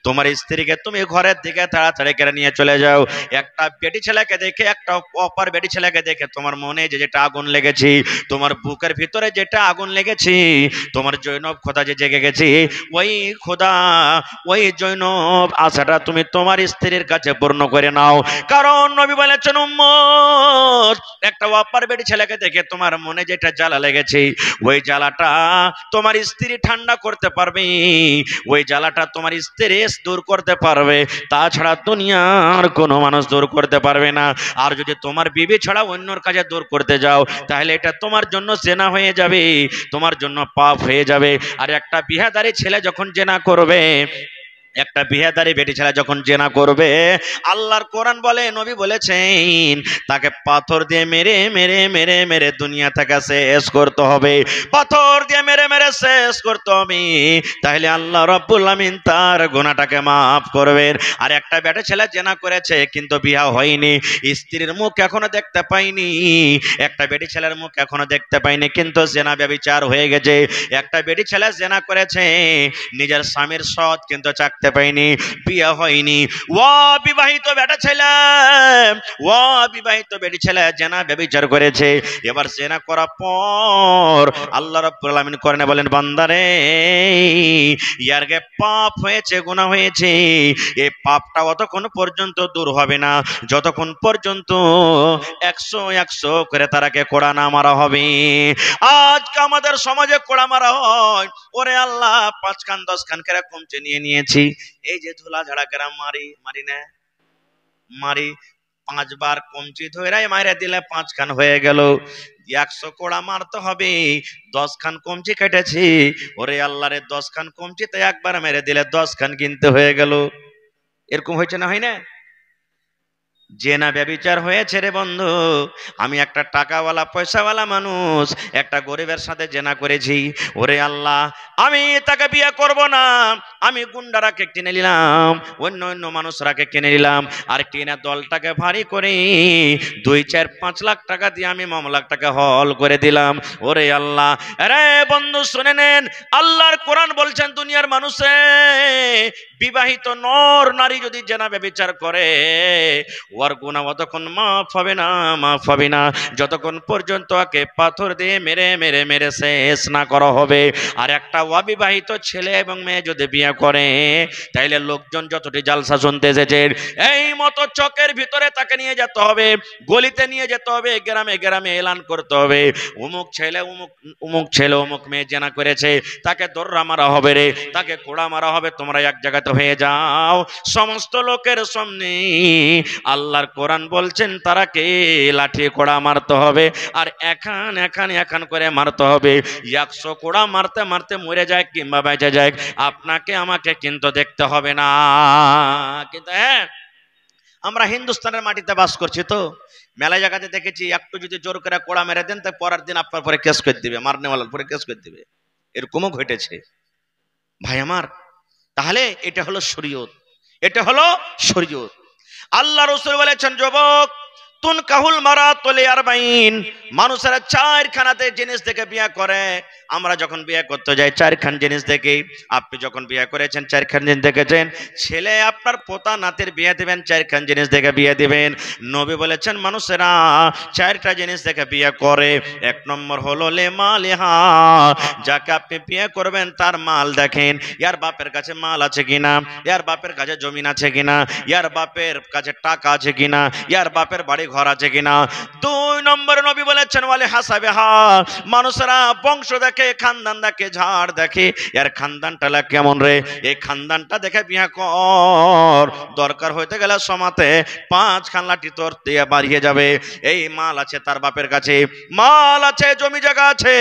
Speaker 1: তোমার স্ত্রীকে তুমি ঘরের দিকে তাড়াতাড়ি করে নিয়ে চলে যাও। একটা বেটি ছেলেকে দেখে, একটা অপর বেটি ছেলেকে দেখে তোমার মনে যেটা আগুন লেগেছে, তোমার বুকের ভিতরে যেটা আগুন লেগেছে, তোমার জৈনব খোদা যে জেগে গেছে, ওই খোদা, ওই জৈনব আশাটা তুমি তোমার স্ত্রীর কাছে পূর্ণ করে নাও। কারণ নবী বলেছেন, উম্মত, একটা অপর বেটি ছেলেকে দেখে তোমার মনে যেটা জ্বালা লেগেছে, ওই জ্বালাটা তোমার স্ত্রী ঠান্ডা করতে পারবে, ওই জ্বালাটা তোমার স্ত্রী দূর করতে পারবে, তাছাড়া দুনিয়ার কোনো মানুষ দূর করতে পারবে না। আর যদি তোমার বিবি ছাড়া অন্যর কাছে দূর করতে যাও, তাহলে এটা তোমার জন্য জেনা হয়ে যাবে, তোমার জন্য পাপ হয়ে যাবে। আর একটা বিহাদারি ছেলে যখন জেনা করবে, একটা বিহাদারি বেটি ছেলে যখন জেনা করবে, আল্লাহর কোরআন বলে, নবী বলেছেন, তাকে পাথর দিয়ে মেরে মেরে মেরে মেরে দুনিয়া থেকে শেষ করতে হবে, পাথর দিয়ে মেরে মেরে শেষ করতে হবে, তাহলে আল্লাহ রাব্বুল আমিন তার গুনাহটাকে মাফ করবেন। আর একটা বেটা ছেলে জেনা করেছে কিন্তু বিয়ে হয়নি, স্ত্রীর মুখ এখনো দেখতে পাইনি, একটা বেটি ছেলের মুখ এখনো দেখতে পাইনি, কিন্তু জেনা ব্যভিচার হয়ে গেছে। একটা বেটি ছেলে জেনা করেছে, নিজের স্বামীর সৎ কিন্তু চাকতে পাইনি, বিয়ে হয়নি। ও বিবাহিত বেটা ছেলে, ও বিবাহিত বেটি ছেলে জেনা ব্যভিচার করেছে। এবার জেনা করার পর আল্লাহ রাব্বুল আলামিন কোরআনে বলেন, বান্দারে, ইয়ারকে পাপ হয়েছে, গুনাহ হয়েছে, এই পাপটা অতক্ষণ পর্যন্ত দূর হবে না যতক্ষণ পর্যন্ত 100 করে তারাকে কোড়া না মারা হবে। আজকে আমাদের সমাজে কোড়া মারা হয়, ওরে আল্লাহ, 5 খান 10 খান করে কমছে নিয়ে নিয়েছি। এই যে ধুলা ঝাড়া কেরা মারি মারি না, মারি 5 বার কমচি ধরে মাইরে দিলে 5 খান হয়ে গেল। 100 কোড়া মারতে হবে, 10 খান কমচি কেটেছি, ওরে আল্লাহ রে, 10 খান কমচিতে একবার মেরে দিলে 10 খান কিনতে হয়ে গেল। এরকম হয়েছে না, হয় না? জেনা ব্যভিচার হয়েছে রে বন্ধু। আমি একটা টাকাওয়ালা পয়সাওয়ালা মানুষ একটা গরিবের সাথে জেনা করেছি, ওরে আল্লাহ, আমি তাকে বিয়ে করব না, আমি গুন্ডারাকে কিনে নিলাম, অন্য অন্য মানুষরাকে কিনে নিলাম, আর কিনে দলটাকে ভারী করে 2, 4, 5 লাখ টাকা দিয়ে আমি মামলাটাকে হল করে দিলাম। ওরে আল্লাহ, আরে বন্ধু শুনে নেন, আল্লাহর কোরআন বলছেন, দুনিয়ার মানুষে বিবাহিত নর নারী যদি জেনা ব্যভিচার করে, ওর গুনাহ অতক্ষণ মাফ হবে না, মাফ হবে না যতক্ষণ পর্যন্ত ওকে পাথর দিয়ে মেরে মেরে মেরে শেষ না করা হবে। আর একটা অবিবাহিত ছেলে এবং মেয়ে যদি বিয়ে করে, তাইলে লোকজন যতটি জালসা শুনতে এসেছে, এই মতো চকের ভিতরে তাকে নিয়ে যেতে হবে, গলিতে নিয়ে যেতে হবে, গ্রামে গ্রামে এলান করতে হবে, অমুক ছেলে অমুক ছেলে অমুক মেয়ে জেনা করেছে, তাকে দর্রা মারা হবে রে, তাকে কোড়া মারা হবে, তোমরা এক জায়গাতে হয়ে যাও সমস্ত লোকের সামনে। আল্লাহর কোরআন বলছেন, তারাকে লাঠি কোড়া মারতে হবে, আর এখান এখান এখান করে মারতে হবে। 100 কোড়া মারতে মারতে মরে যায় কিংবা বেঁচে যায়, আপনাকে আমাকে কিন্তু দেখতে হবে না। কিন্তু হ্যাঁ, আমরা হিন্দুস্তানের মাটিতে বাস করছি, তো মেলা জায়গাতে দেখেছি, একটু যদি জোর করে কোড়া মেরে দেন, তাই পরের দিন আপনার পরে কেস করে দিবে, মারনেওয়ালার পরে কেস করে দিবে, এরকমও ঘটেছে ভাই আমার। তাহলে এটা হলো শরীয়ত, এটা হলো শরীয়ত। আল্লাহ রাসূল বলেছেন, যুবক, তুন কাহুল মারাত লিআরবাইন, মানুষেরা 4 খানাতে জিনিস দেখে বিয়ে করে। আমরা যখন বিয়ে করতে যাই 4 খান জিনিস দেখি। আপনি যখন বিয়ে করেছেন 4 খান জিনিস দেখেছেন। ছেলে আপনার পোতা নাতির বিয়ে দিবেন 4 খান জিনিস দেখে বিয়ে দিবেন। নবী বলেছেন, মানুষেরা 4টা জিনিস দেখে বিয়ে করে। 1 নম্বর হলো লেমালিহা, যাকে আপনি বিয়ে করবেন তার মাল দেখেন, ইয়ার বাপের কাছে মাল আছে কিনা, ইয়ার বাপের কাছে জমিন আছে কিনা, ইয়ার বাপের কাছে টাকা আছে কিনা, ইয়ার বাপের বাড়ি ঘর আছে কিনা। 2 নম্বর নবী বলেছেন, ওয়ালে হাসাবেহা, মানুষেরা বংশ দেখে, দেখে, খানদান দেখে, ঝাড় দেখে, এর খানদানটা কেমন রে, এই খানদানটা দেখে বিয়া কর। দরকার হইতে গেলে সমাতে 5 খান লাঠি তোর দিয়ে বাড়িয়ে যাবে। এই মাল আছে তার বাপের কাছে, মাল আছে, জমি জায়গা আছে,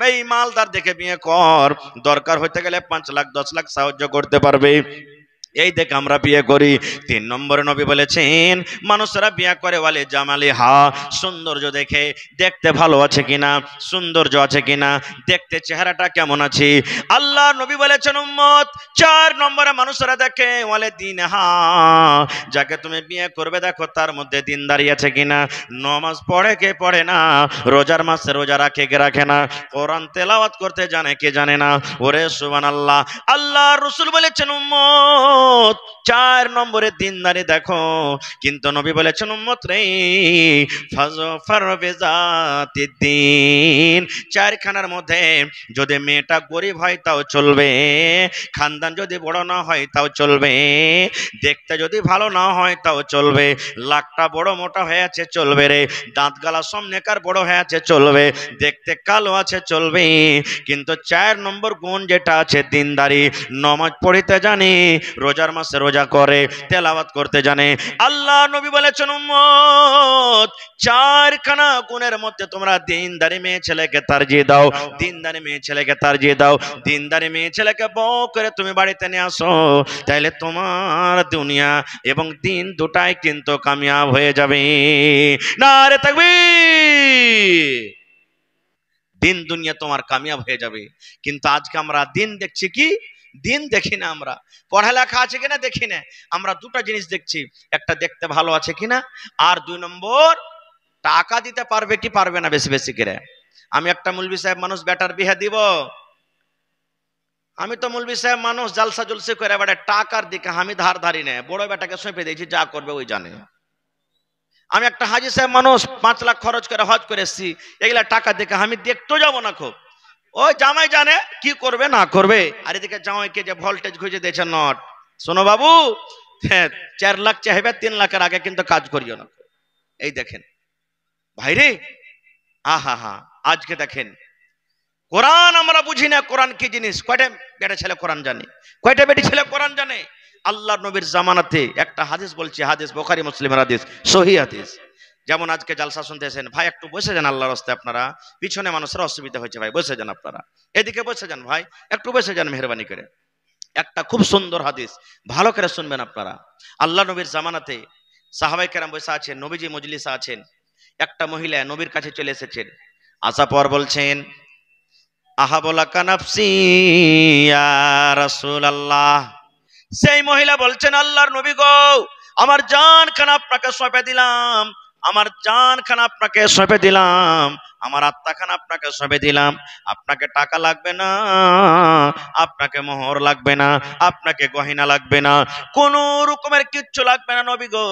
Speaker 1: এই মালদার দেখে বিয়ে কর। দরকার হইতে গেলে 5 লাখ 10 লাখ সাহায্য করতে পারবে। এই দেখে আমরা বিয়ে করি। 3 নম্বরে নবী বলেছেন মানুষরা বিয়ে করে বলে জামালি হা, সৌন্দর্য দেখে, দেখতে ভালো আছে কিনা, সৌন্দর্য আছে কিনা, দেখতে চেহারাটা কেমন আছে। আল্লাহ নবী বলেছেন উম্মত 4 নম্বরে মানুষরা দেখে বলে দিন হা, যাকে তুমি বিয়ে করবে দেখো তার মধ্যে দিনদারি আছে কিনা, নামাজ পড়ে কে পড়ে না, রোজার মাসে রোজা রাখে কে রাখে না, কোরআন তেলাওয়াত করতে জানে কে জানে না। ওরে সুবহানাল্লাহ, আল্লাহ রাসূল বলেছেন উম্মত 4 নম্বরে দিনদারি দেখো। কিন্তু নবী বলেছেন উম্মত রে ফাজফার বিজাতিদ্দিন, 4 খানার মধ্যে যদি মেয়েটা গরিব হয় তাও চলবে, খানদান যদি বড় না হয় তাও চলবে, দেখতে যদি ভালো না হয় তাও চলবে, লাকটা বড় মোটা হয়ে আছে চলবে রে, দাঁত গালা সামনেকার বড় হয়ে আছে চলবে, দেখতে কালো আছে চলবে, কিন্তু 4 নম্বর গুণ যেটা আছে দিনদারি, নামাজ পড়তে জানে, রোজার মাসে রোজা করে, তেলাওয়াত করতে জানে। আল্লাহ নবী বলেছেন উম্মত 4 খানা গুণের মধ্যে তোমরা দিনদারি মেয়ে ছেলেকে তারজিহ দাও, দিনদারি মেয়ে ছেলেকে তারজিহ দাও, দিনদারি মেয়ে ছেলেকে বউ করে তুমি বাড়িতে নিয়ে আসো, তাহলে তোমার দুনিয়া এবং দিন দুটাই কিন্তু কামিয়াব হয়ে যাবে। নারে তাকবীর। দিন দুনিয়া তোমার কামিয়াব হয়ে যাবে। কিন্তু আজকে আমরা দিন দেখছি কি, দিন দেখি না। আমরা পড়ালেখা আছে কিনা দেখি না, আমরা দুটা জিনিস দেখছি, একটা দেখতে ভালো আছে কিনা, আর 2 নম্বর টাকা দিতে পারবে কি পারবে না বেশি বেশি করে। আমি একটা মৌলভী সাহেব মানুষ, বেটার বিয়ে দিব, আমি তো মৌলভী সাহেব মানুষ জালসা জলসে করে বেটা টাকার দিকে আমি ধার ধারি না, বড় বেটাকে সঁপে দিয়েছি, যা করবে ওই জানে। আমি একটা হাজি সাহেব মানুষ 5 লাখ খরচ করে হজ করে এসেছি, এগুলা টাকা দেখে আমি দেখতে যাবো না। খুব ওই জামাই জানে কি করবে না করবে। আর এদিকে জামাইকে যে ভোল্টেজ খুঁজে দিয়েছে নট, শোনো বাবু 4 লাখ চাইবে, 3 লাখের আগে কিন্তু কাজ করিও না। এই দেখেন ভাইরে, আহা হা, আজকে দেখেন কোরআন আমরা বুঝি না, কোরআন কি জিনিস। কয়টা বেটা ছেলে কোরআন জানে, কয়টা বেটি ছেলে কোরআন জানে। আল্লাহ নবীর জামানাতে একটা হাদিস বলছি, হাদিস বুখারী মুসলিমের হাদিস, সহিহ হাদিস। যেমন আজকে জালসা শুনতেছেন, ভাই একটু বসে যান আল্লাহর রাস্তায়, আপনারা পিছনে মানুষের অসুবিধা হয়েছে, ভাই বসে যান, আপনারা এদিকে বসে যান, ভাই একটু বসে যান মেহরবানি করে। একটা খুব সুন্দর হাদিস, ভালো করে শুনবেন আপনারা। আল্লাহ নবীর জামানাতে সাহাবায়ে কেরাম বসে আছেন, নবীজি মজলিসে আছেন, একটা মহিলা নবীর কাছে চলে এসেছেন। আসার পর বলছেন আহাবুলাকা নাফসি ইয়া রাসূলুল্লাহ। সেই মহিলা বলছেন আল্লাহর নবী গো, আমার জান খানা আপনাকে সঁপে দিলাম, আমার জান খানা আপনাকে সঁপে দিলাম, আমার আত্মা খানা আপনাকে সঁপে দিলাম। আপনাকে টাকা লাগবে না, আপনাকে মোহর লাগবে না, আপনাকে গয়না লাগবে না, কোন রকমের কিচ্ছু লাগবে না নবী গো।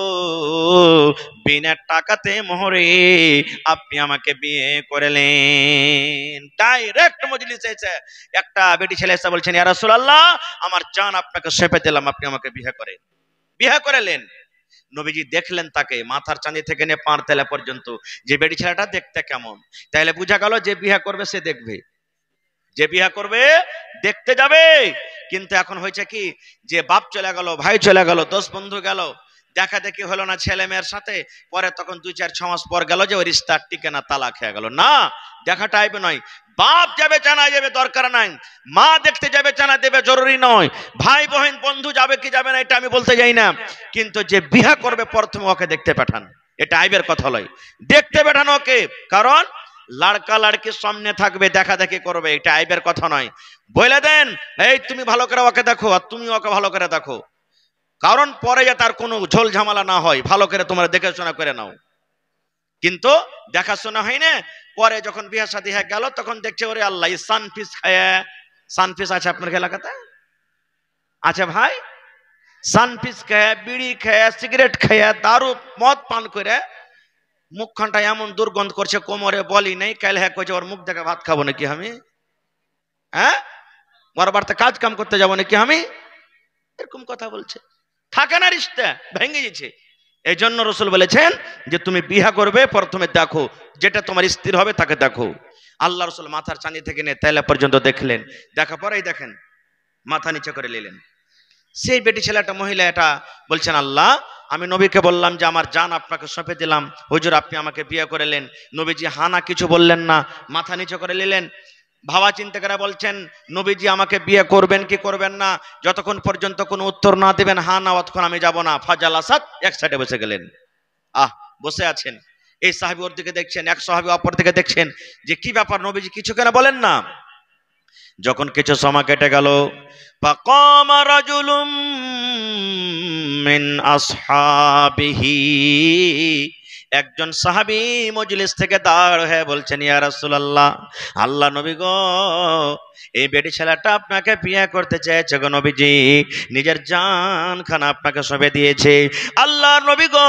Speaker 1: বিনা টাকাতে মোহরে আপনি আমাকে বিয়ে করলেন। ডাইরেক্ট মজলিসে এসে একটা বেটি ছেলে এসে বলছেন ইয়া রাসূলুল্লাহ, আমার জান আপনাকে সঁপে দিলাম, আপনি আমাকে বিয়ে করেন। বিয়ে করালেন। নবীজি দেখলেন তাকে মাথার চাঁদি থেকে নিয়ে পাঁড় তেলা পর্যন্ত, যে বেটি ছেলেটা দেখতে কেমন। তাহলে বোঝা গেল যে বিয়ে করবে সে দেখবে, যে বিয়ে করবে দেখতে যাবে। কিন্তু এখন হয়েছে কি, যে বাপ চলে গেল, ভাই চলে গেল, 10 বন্ধু গেল, দেখা দেখি হলো না ছেলে মেয়ের সাথে, পরে তখন 2-4-6 মাস পর গেল যে ওই রিশতা টিকে না, তালাক হয়ে গেল। না, দেখাটা আইবে নয়, বাপ যাবে জানা যাবে দরকার নাই, মা দেখতে যাবে জানা দেবে জরুরি নয়, ভাই বোন বন্ধু যাবে কি যাবে না এটা আমি বলতে যাই না, কিন্তু যে বিয়ে করবে প্রথমে ওকে দেখতে পাঠান, এটা আইবের কথা নয়। দেখতে পাঠান ওকে, কারণ লড়কা লড়কির সামনে থাকবে, দেখা দেখি করবে, এটা আইবের কথা নয়। বলে দেন এই তুমি ভালো করে ওকে দেখো, আর তুমি ওকে ভালো করে দেখো, কারণ পরে যে তার কোনো ঝোল ঝামেলা না হয়, ভালো করে তোমরা দেখাশোনা করে নাও। কিন্তু দেখাশোনা হয় না, পরে যখন বিয়ে শাদী হয়ে গেল তখন দেখছে ওরে আল্লাহ সানফিস খায়। সানফিস আছে আপনার এলাকাতে? আচ্ছা ভাই, সানফিস খায়, বিড়ি খায়, সিগারেট খায়, দারু মদ পান করে মুখখানটা এমন দুর্গন্ধ করছে, কোমরে বলি নেই, কাল হ্যাঁ কইছে ওর মুখ দেখে ভাত খাবো নাকি আমি, হ্যাঁ ওর বাড়িতে কাজ কাম করতে যাবো নাকি আমি, এরকম কথা বলছে। থাকে না, রিশতা ভেঙে গেছে। এই জন্য রাসূল বলেছেন যে তুমি বিয়ে করবে প্রথমে দেখো, যেটা তোমার স্ত্রী হবে তাকে দেখো। আল্লাহ রসুল মাথার চাঁদি থেকে নিয়ে তেলা পর্যন্ত দেখলেন, দেখা পরেই দেখেন মাথা নিচে করে নিলেন। সেই বেটি ছেলেটা মহিলা এটা বলছেন, আল্লাহ আমি নবীকে বললাম যে আমার জান আপনাকে সঁপে দিলাম, হুজুর আপনি আমাকে বিয়ে করেলেন। নবীজি হানা কিছু বললেন না, মাথা নিচে করে নিলেন। ভাবা চিন্তা করে বলছেন, নবীজি আমাকে বিয়ে করবেন কি করবেন না, যতক্ষণ পর্যন্ত কোনো উত্তর না দেবেন হ্যাঁ না অতক্ষণ আমি যাব না। ফাজাল আসাদ এক সাইডে বসে গেলেন। বসে আছেন, এই সাহাবী ওর দিকে দেখছেন, এক সাহাবী অপর দিকে দেখছেন যে কি ব্যাপার, নবীজি কিছু কেন বলেন না। যখন কিছু সময় কেটে গেল, ফাকামা রাজুলুম মিন আসহাবিহি, একজন সাহাবী মজলিস থেকে দাঁড় হয়ে বলছেন, ইয়া রাসূলুল্লাহ, আল্লাহ নবী গো, এই বেটি ছেলেটা আপনাকে বিয়ে করতে চেয়েছে গো নবীজি, নিজের জান খানা আপনাকে সঁপে দিয়েছে। আল্লাহ নবী গো,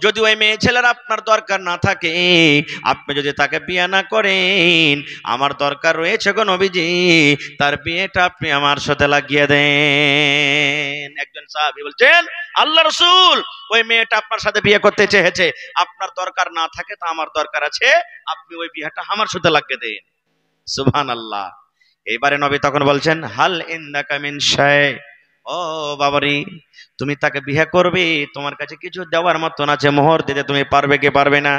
Speaker 1: যদি ওই মেয়ে ছেলের আপনার দরকার না থাকে, আপনি যদি তাকে বিয়ে না করেন, আমার দরকার রয়েছে গো নবীজি, তার বিয়েটা আপনি আমার সাথে লাগিয়ে দেন। একজন সাহাবী বলছেন, আল্লাহ রাসূল, ওই মেয়েটা আপনার সাথে বিয়ে করতে চেয়েছে, আপনার দরকার না থাকে তা আমার দরকার আছে, আপনি ওই বিয়েটা আমার সাথে লাগিয়ে দেন। সুবহানাল্লাহ। এইবারে নবী তখন বলছেন, হাল ইন্দাকা মিন শাই, ও বাবারি, তুমি তাকে বিয়ে করবে, তোমার কাছে কিছু দেওয়ার মতন আছে, মোহর দিতে তুমি পারবে কি পারবে না,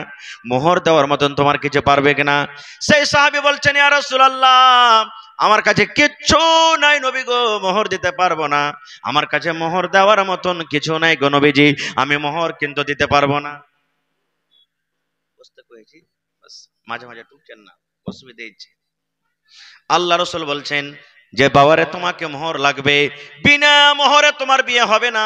Speaker 1: মোহর দেওয়ার মতন তোমার কিছু পারবে কিনা। সেই সাহাবী বলছেন, ইয়া রাসূলুল্লাহ, আমার কাছে কিচ্ছু নাই নবী গো, মোহর দিতে পারবো না, আমার কাছে মোহর দেওয়ার মতন কিছু নাই গো নবীজি, আমি মোহর কিন্তু দিতে পারবো না। বুঝতে পেরেছি, মাঝে মাঝে টুকছেন না, অসুবিধা হচ্ছে। আল্লাহ রসুল বলছেন যে বাবারে তোমাকে মোহর লাগবে, বিনা মোহরে তোমার বিয়ে হবে না,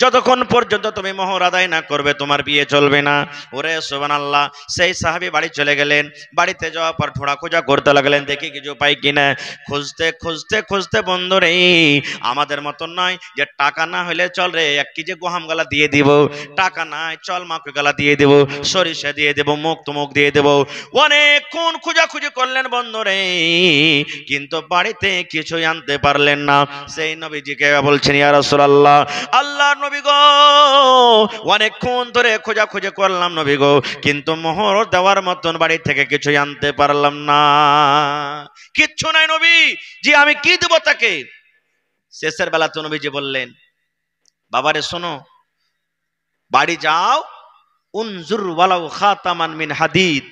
Speaker 1: যতক্ষণ পর্যন্ত তুমি মোহর আদায় না করবে তোমার বিয়ে চলবে না। ওরে সুবহানাল্লাহ। সেই সাহাবী বাড়ি চলে গেলেন, বাড়িতে যাওয়ার পর ঠোঁড়া খোঁজা করতে লাগলেন, দেখি কিছু পাই কিনা। খুঁজতে খুঁজতে খুঁজতে বন্ধুরে, আমাদের মতন নয় যে টাকা না হলে চল রে 1 কেজি গহম গালা দিয়ে দিব, টাকা নাই চল মাকে গালা দিয়ে দেব, সরিষা দিয়ে দেব, মুখ তুমুক দিয়ে দেব। অনেকক্ষণ খোঁজাখুঁজি করলেন বন্ধুরে, কিন্তু বাড়িতে কিছুই আনতে পারলেন না। সেই নবীজিকে বলছেন, ইয়া রাসূলুল্লাহ, আল্লাহর নবী গো, অনেকক্ষণ ধরে খোঁজাখুঁজি করলাম নবী গো, কিন্তু মোহর দেওয়ার মতন বাড়ি থেকে কিছুই আনতে পারলাম না, কিচ্ছু নাই নবী জি, আমি কি দেব তাকে। শেষের বেলা তো নবীজি বললেন, বাবারে শোনো, বাড়ি যাও, উনজুর ওয়ালাউ খাতামান মিন হাদিদ,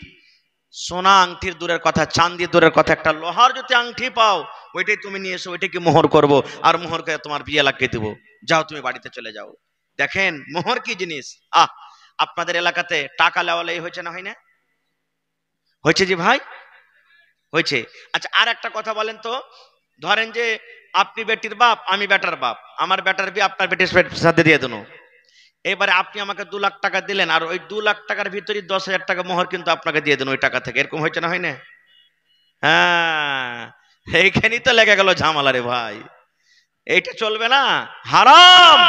Speaker 1: সোনা আংটির দূরের কথা, চাঁদি দূরের কথা, একটা লোহার যদি আংটি পাও ওইটাই তুমি নিয়ে এসো, ওইটাকে মোহর করব, আর মোহর করে তোমার বিয়ে লাগিয়ে দেবো, যাও তুমি বাড়িতে চলে যাও। দেখেন মোহর কি জিনিস। আপনাদের এলাকাতে টাকা লেওয়ালেই হয়েছে না, হয় না? হয়েছে জি ভাই, হয়েছে। আচ্ছা আর একটা কথা বলেন তো, ধরেন যে আপনি বেটির বাপ, আমি বেটার বাপ, আমার বেটার বিয়ে আপনার বেটির সাথে দিয়ে দেবো, এবারে আপনি আমাকে 2 লাখ টাকা দিলেন, আর ওই 2 লাখ টাকার ভিতরে 10,000 টাকা মোহর কিন্তু আপনাকে দিয়ে দেন ওই টাকা থেকে, এরকম হয়েছে না, হয় না? হ্যাঁ, এইখানেই তো লেগে গেল ঝামেলা রে ভাই, এইটা চলবে না, হারাম,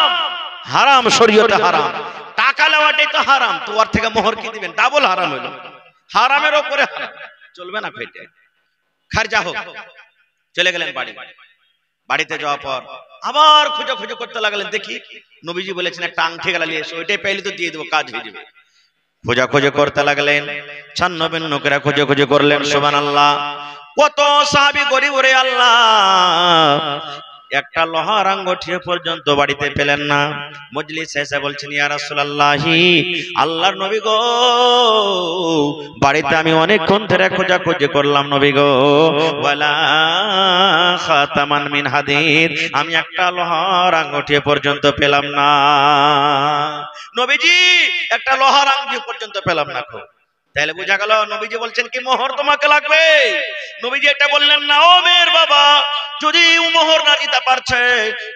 Speaker 1: হারাম, শরীয়তে হারাম, টাকা নেওয়াটাই তো হারাম, তো ওর থেকে মোহর কি দিবেন, ডাবল হারাম হলো, হারামের ওপরে হারাম, চলবে না ভাইটা। খারজা হোক। চলে গেলেন বাড়ি, বাড়িতে যাওয়ার পর আবার খোঁজাখুঁজি করতে লাগলেন, দেখি নবীজি বলেছেন একটা আংটি গালা নিয়ে এসো, ওইটাই পেলে তো দিয়ে দেবো, কাজ হয়ে যাবে। খোঁজাখুঁজি করতে লাগলেন, ছান্ন-ভিন্ন করে খোঁজাখুঁজি করলেন। সুবহানাল্লাহ। কত সাহাবী গরিব রে আল্লাহ, একটা লোহার আঙ্গুঠি পর্যন্ত বাড়িতে পেলেন না। মজলিসে এসে বলছেন, ইয়া রাসূলুল্লাহি, আল্লাহর নবী গো, বাড়িতে আমি অনেকক্ষণ ধরে খোঁজাখুঁজি করলাম নবী গো, ওয়ালা খাতামান মিন হাদিদ, আমি একটা লোহার আঙ্গুঠি পর্যন্ত পেলাম না। নবীজি একটা লোহার আঙ্গুঠি পর্যন্ত পেলাম না। তাহলে বোঝা গেল নবীজি বলছেন কি মোহর তোমাকে লাগবে। নবীজি এটা বললেন না, ও মেয়ের বাবা, যদি মোহর না দিতে পারছে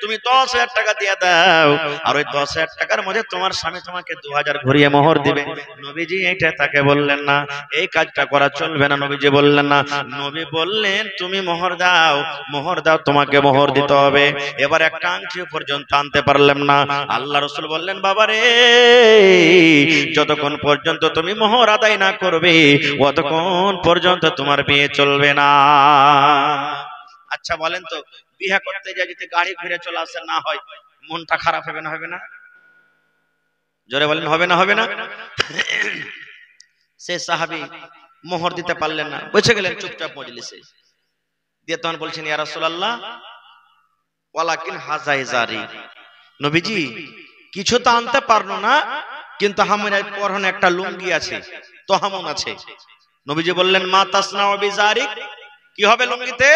Speaker 1: তুমি 10,000 টাকা দিয়ে দাও, আর ওই 10,000 টাকার মধ্যে তোমার স্বামী তোমাকে 2,000 ঘুরিয়ে মোহর দিবে। নবীজি এটা তাকে বললেন না, এই কাজটা করা চলবে না, নবীজি বললেন না। নবী বললেন তুমি মোহর দাও, মোহর দাও, তোমাকে মোহর দিতে হবে। এবার একটা আংটি পর্যন্ত আনতে পারলাম না। আল্লাহ রাসূল বললেন, বাবা রে, যতক্ষণ পর্যন্ত তুমি মোহর আদায় না করবে ততক্ষণ পর্যন্ত তোমার বিয়ে চলবে না। আচ্ছা বলেন তো, বিয়ে করতে যায় যদি গাড়ি ঘুরে চলে আসে না হয়, মনটা খারাপ হবে না, হবে না? জোরে বলেন, হবে না, হবে না? সে সাহাবী মোহর দিতে পারলেন না, বসে গেলেন চুপচাপ মজলিসে। দিয়ে তখন বলছেন ইয়া রাসূলুল্লাহ ওয়ালাকিন হাযা ইজারি, নবীজি কিছু তো আনতে পারলো না, কিন্তু আমার পরনে একটা লুঙ্গি আছে, তহামুন আছে। নবীজি বললেন মা তাসনাউ বিজারিক, কি হবে লুঙ্গিতে?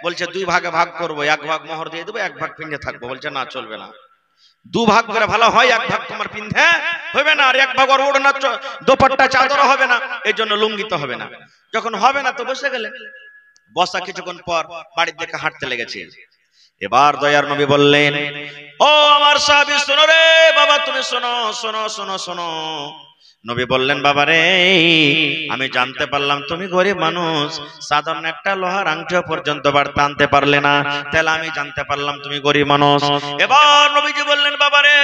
Speaker 1: বলছে দুই ভাগে ভাগ করব, এক ভাগ মোহর দিয়ে দেবো, এক ভাগ পিন্ধে থাকবো। বলছে না চলবে না, দু ভাগ করে ভালো হয়, এক ভাগ তোমার পিন্ধে হবে না, আর এক ভাগ ওর ওড়না দোপাট্টা চাদর হবে না, এই জন্য লুঙ্গি তো হবে না। যখন হবে না তো বসে গেলেন। বসা কিছুক্ষণ পর বাড়ির দিকে হাঁটতে লেগেছে। এবার দয়ার নবী বললেন ও আমার সাহাবী শোনো রে বাবা, তুমি শোনো শোনো শোনো শোনো। নবী বললেন বাবা রে, আমি জানতে পারলাম তুমি গরিব মানুষ, সাধারণ একটা লোহার আংটি পর্যন্ত বাড়তে আনতে পারলে না, তাহলে আমি জানতে পারলাম তুমি গরিব মানুষ। এবার নবীজি বললেন বাবা রে,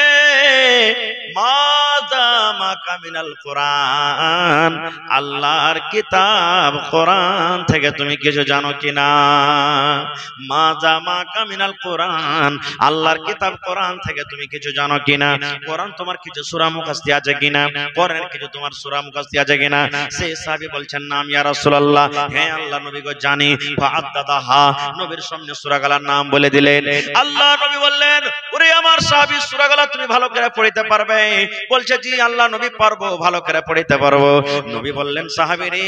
Speaker 1: মাযা মিনাল কোরআন, আল্লাহর কিতাব কোরআন থেকে তুমি কিছু জানো কিনা? মাযা মিনাল কোরআন, আল্লাহর কিতাব কোরআন থেকে তুমি কিছু জানো কিনা? কোরআন তোমার কিছু সূরা মুখস্থ আছে কিনা? কোরআন কিছু তোমার সূরা মুখস্থ আছে কিনা? সেই সাহাবী বলছেন নাম ইয়া রাসূলুল্লাহ, হ্যাঁ আল্লাহ নবী গো জানি। ফাআদ্দাদাহা, নবীর সামনে সূরাগুলোর নাম বলে দিলেন। আল্লাহ নবী বললেন ওরে আমার সাহাবী সূরাগুলো তুমি ভালো করে পড়তে পারবে? বলছে জি আল্লাহ নবী পারবো, ভালো করে পড়তে পারবো। নবী বললেন সাহাবী রে,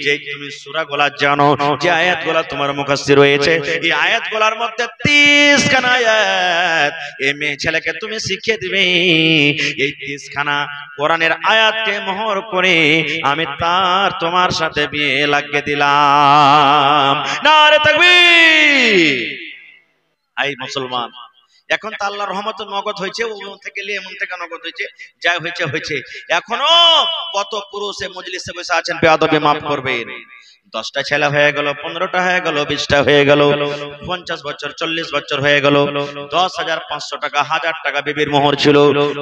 Speaker 1: যে তুমি সূরাগুলো জানো, যে আয়াতগুলো তোমার মুখস্থ রয়েছে, এই আয়াতগুলোর মধ্যে 30 খানা আয়াত এই মেয়ে ছেলেকে তুমি শিখিয়ে দিবে। এই 30 খানা কোরআনের আয়াতকে মোহর করে আমি তার তোমার সাথে বিয়ে লাগিয়ে দিলাম। নারে তাকবীর। এই মুসলমান, এখন তো আল্লাহর রহমতে নগদ হয়েছে, ওমন থেকে নিয়ে এমন থেকে নগদ হয়েছে, যা হয়েছে হয়েছে। এখনো কত পুরুষ এই মজলিসে বসে আছেন বেয়াদবি মাফ করবেন। 10টা ছেলে হয়ে গেল, 15টা হয়ে গেল, 20টা হয়ে গেল, 50 বছর 40 বছর হয়ে গেল, 10,500 টাকা 1000 টাকা বিবির মোহর ছিল,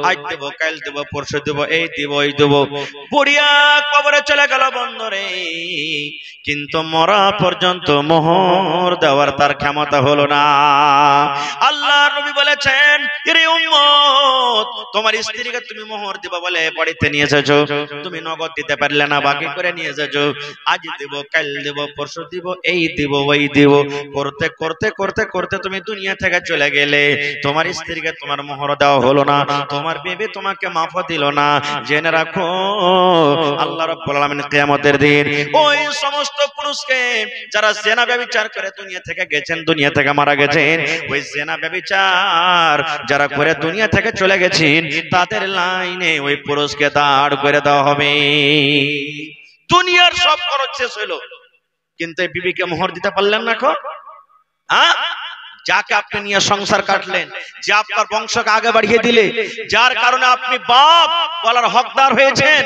Speaker 1: আজ দেব কাল দেব পরশু দেব, এই দেব ওই দেব। বুড়িয়া কবরে চলে গেল বন্ধরে, কিন্তু মরা পর্যন্ত মোহর দেওয়ার তার ক্ষমতা হলো না। আল্লাহ নবী বলেছেন এরে উম্মত, তোমার স্ত্রীকে তুমি মোহর দিবা বলে বাড়িতে নিয়ে এসেছো, তুমি নগদ দিতে পারলে না, বাকি করে নিয়ে এসেছো। আজ দেব কাল দেব পরশু দিব, এই দিব ওই দিব করতে করতে করতে করতে তুমি দুনিয়া থেকে চলে গেলে, তোমার স্ত্রীকে তোমার মোহর দেওয়া হলো না, তোমার বিবি তোমাকে মাফ দিল না। জেনে রাখো আল্লাহ রাব্বুল আলামিন কিয়ামতের দিন ওই সমস্ত পুরুষকে যারা জেনা ব্যভিচার করে দুনিয়া থেকে গেছেন, দুনিয়া থেকে মারা গেছেন, ওই জেনা ব্যভিচার যারা করে দুনিয়া থেকে চলে গেছেন, তাদের লাইনে ওই পুরুষকে দাঁড় করে দেওয়া হবে। দুনিয়ার সব খরচ শেষ হইলো, কিন্তু এই বিবিকে মোহর দিতে পারলেন না। যাকে আপনি নিয়ে সংসার কাটলেন, যে আপনার বংশকে আগে বাড়িয়ে দিলে, যার কারণে আপনি বাপ বলার হকদার হয়েছেন,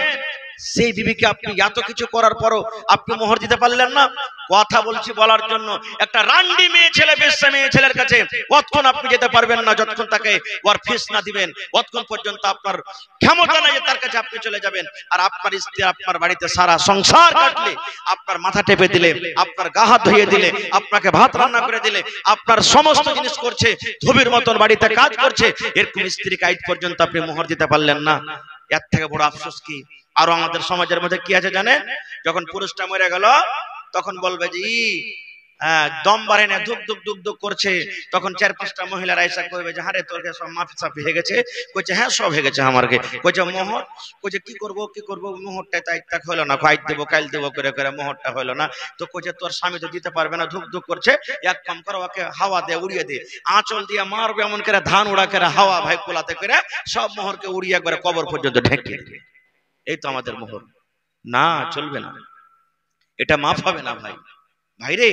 Speaker 1: সেই বিবিকে আপনি এত কিছু করার পরও আপনি মোহর দিতে পারলেন না। কথা বলছি বলার জন্য, একটা রান্ডি মেয়ে ছেলে, বেশ্যা মেয়ে ছেলের কাছে কতক্ষণ আপনি যেতে পারবেন না, যতক্ষণ তাকে ওর ফিস না দিবেন, ততক্ষণ পর্যন্ত আপনার ক্ষমতা নাই যে তার কাছে আপনি চলে যাবেন। আর আপনার স্ত্রী আপনার বাড়িতে সারা সংসার কাটলে, আপনার মাথা টেপে দিলে, আপনার গা হাত ধুয়ে দিলে, আপনাকে ভাত রান্না করে দিলে, আপনার সমস্ত জিনিস করছে, ধুবির মতন বাড়িতে কাজ করছে, এরকম স্ত্রীকে আজ পর্যন্ত আপনি মোহর দিতে পারলেন না। এর থেকে বড় আফসোস কি? আর আমাদের সমাজের মধ্যে কি আছে জানেন? যখন পুরুষটা মরে গেল, তখন বলবে যে দম বাড়ে না, ধুক ধুক ধুক ধুক করছে, তখন 4-5টা মহিলারা এসে কইবে যে হারে তোর সব মাফি সাফি হয়ে গেছে। কইছে হ্যাঁ সব হয়ে গেছে আমারকে। কইছে মোহর, কইছে কি করব কি করব, মোহরটা তাই তাক হলো না, কাজ দেবো কাল দেবো করে করে মোহরটা হলো না। তো কইছে তোর স্বামী তো দিতে পারবে না, ধুক ধুক করছে, এক কাম করো ওকে হাওয়া দিয়ে উড়িয়ে দে, আঁচল দিয়ে মারবে এমন করে, ধান উড়া করে হাওয়া ভাই কোলাতে করে সব মোহরকে উড়িয়ে করে কবর পর্যন্ত ঢেকে দিবে। এই তো আমাদের মোহর। না, চলবে না, এটা মাফ হবে না ভাই। ভাইরে,